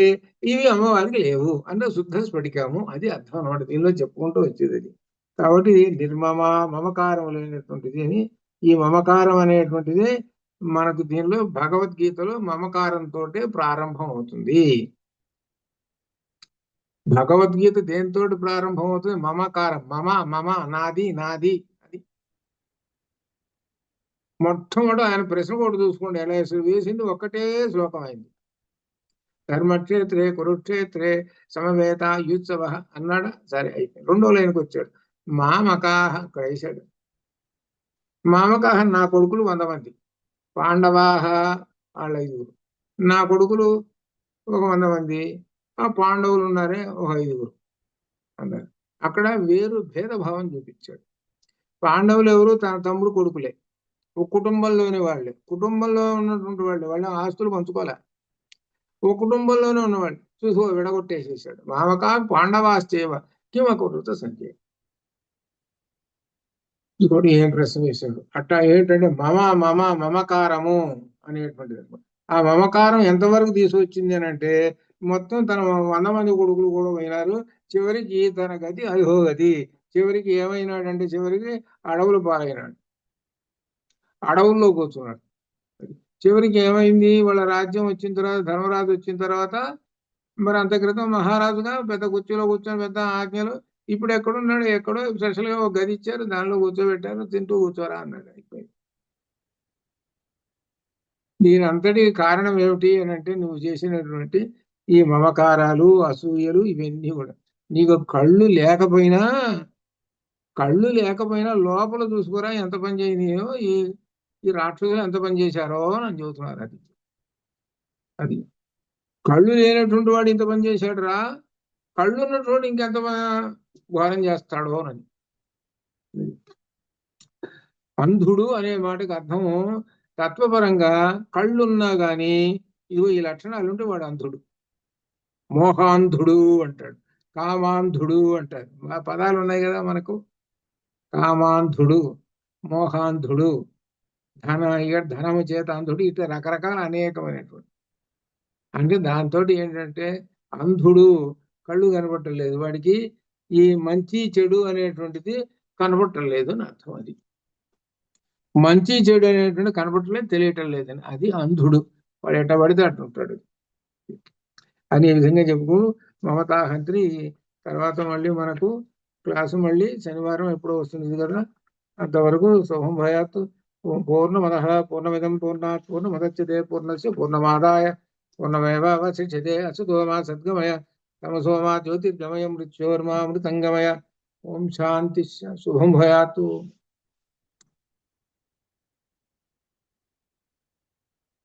ఇవి అమ్మవారికి లేవు అంటే శుద్ధ స్ఫటికము. అది అర్థం అన్నమాట. దీనిలో చెప్పుకుంటూ వచ్చేది అది. కాబట్టి నిర్మమ, మమకారం లేనటువంటిది అని. ఈ మమకారం అనేటువంటిది మనకు దీనిలో భగవద్గీతలో మమకారంతో ప్రారంభం అవుతుంది. భగవద్గీత దేంతో ప్రారంభం అవుతుంది? మమకారం. మమ మమ నాది నాది. అది మొట్టమొదటి ఆయన ప్రశ్న కూడా చూసుకోండి ఎలా వేసింది. ఒక్కటే శ్లోకం అయింది. ధర్మక్షేత్రే కురుక్షేత్రే సమవేత యుత్సవ అన్నాడా? సరే అయిపోయింది. రెండో లైన్కి వచ్చాడు. మామకాహ ఇక్కడ వేశాడు. మామకాహ నా కొడుకులు 100 మంది, పాండవాహ వాళ్ళ 5గురు, నా కొడుకులు ఒక 100 మంది, ఆ పాండవులు ఉన్నారే ఒక 5గురు అన్నారు. అక్కడ వేరు భేదభావం చూపించాడు. పాండవులు ఎవరు? తన తమ్ముడు కొడుకులే, ఒక కుటుంబంలోని వాళ్ళే, కుటుంబంలో ఉన్నటువంటి వాళ్ళ ఆస్తులు పంచుకోలే, ఓ కుటుంబంలోనే ఉన్నవాళ్ళు చూసి విడగొట్టేసేసాడు. మామకా పాండవాశ్చేవ కిమకురుత సంజయ్. ఇంకోటి ఏం ప్రశ్న వేశాడు అట్టా ఏంటంటే మమకారము అనేటువంటిది. ఆ మమకారం ఎంతవరకు తీసుకొచ్చింది అని అంటే మొత్తం తన 100 మంది కొడుకులు కూడా పోయినారు. చివరికి తన గతి అధోగతి. చివరికి ఏమైనాడంటే చివరికి అడవులు పాలైనాడు, అడవుల్లో కూర్చున్నాడు. చివరికి ఏమైంది? వాళ్ళ రాజ్యం వచ్చిన తర్వాత, ధర్మరాజు వచ్చిన తర్వాత, మరి అంత క్రితం మహారాజుగా పెద్ద కుర్చీలో కూర్చొని పెద్ద ఆజ్ఞలు ఇప్పుడు ఎక్కడున్నాడు, ఎక్కడో స్పెషల్ గా ఒక గది ఇచ్చారు, దానిలో కూర్చోబెట్టారు, తింటూ కూర్చోరా అన్నాడు, అయిపోయింది. దీని అంతటి కారణం ఏమిటి అని అంటే నువ్వు చేసినటువంటి ఈ మమకారాలు, అసూయలు, ఇవన్నీ కూడా. నీకు కళ్ళు లేకపోయినా లోపల చూసుకోరా ఎంత పని చేయనియో ఈ ఈ రాక్షసులు ఎంత పని చేశారో అని చెబుతున్నారు. అది కళ్ళు లేనటువంటి వాడు ఇంత పని చేశాడు రా, కళ్ళు ఉన్నటువంటి ఇంకెంత ఘోరం చేస్తాడో అని. అంధుడు అనే మాటకు అర్థము తత్వపరంగా కళ్ళున్నా గాని ఇదిగో ఈ లక్షణాలు ఉంటే వాడు అంధుడు. మోహాంధుడు అంటాడు, కామాంధుడు అంటాడు. ఆ పదాలు ఉన్నాయి కదా మనకు. కామాంధుడు, మోహాంధుడు, ధనము చేత అంధుడు, ఇట్లా రకరకాల అనేకమైనటువంటి. అంటే దాంతో ఏంటంటే అంధుడు, కళ్ళు కనపట్టలేదు వాడికి, ఈ మంచి చెడు అనేటువంటిది కనపట్టలేదు అని అర్థం. అది మంచి చెడు అనేటువంటి కనపట్టలేదు, తెలియటం లేదని, అది అంధుడు. వాడు ఎట్ట పడితే అట్టుంటాడు అనే విధంగా చెప్పుకో. మమతాహంత్రి తర్వాత మళ్ళీ మనకు క్లాసు మళ్ళీ శనివారం ఎప్పుడో వస్తుంది కదా. అంతవరకు శుభం భయాత్. పూర్ణమద పూర్ణమిదం పూర్ణాత్ పూర్ణముదచ్యతే పూర్ణస్య పూర్ణమాదాయ పూర్ణమేవావశిష్యతే. అసతో మా సద్గమయ తమసో మా జ్యోతిర్గమయ మృత్యోర్మా మృతంగమయ. ఓం శాంతి. శుభం భయాత్.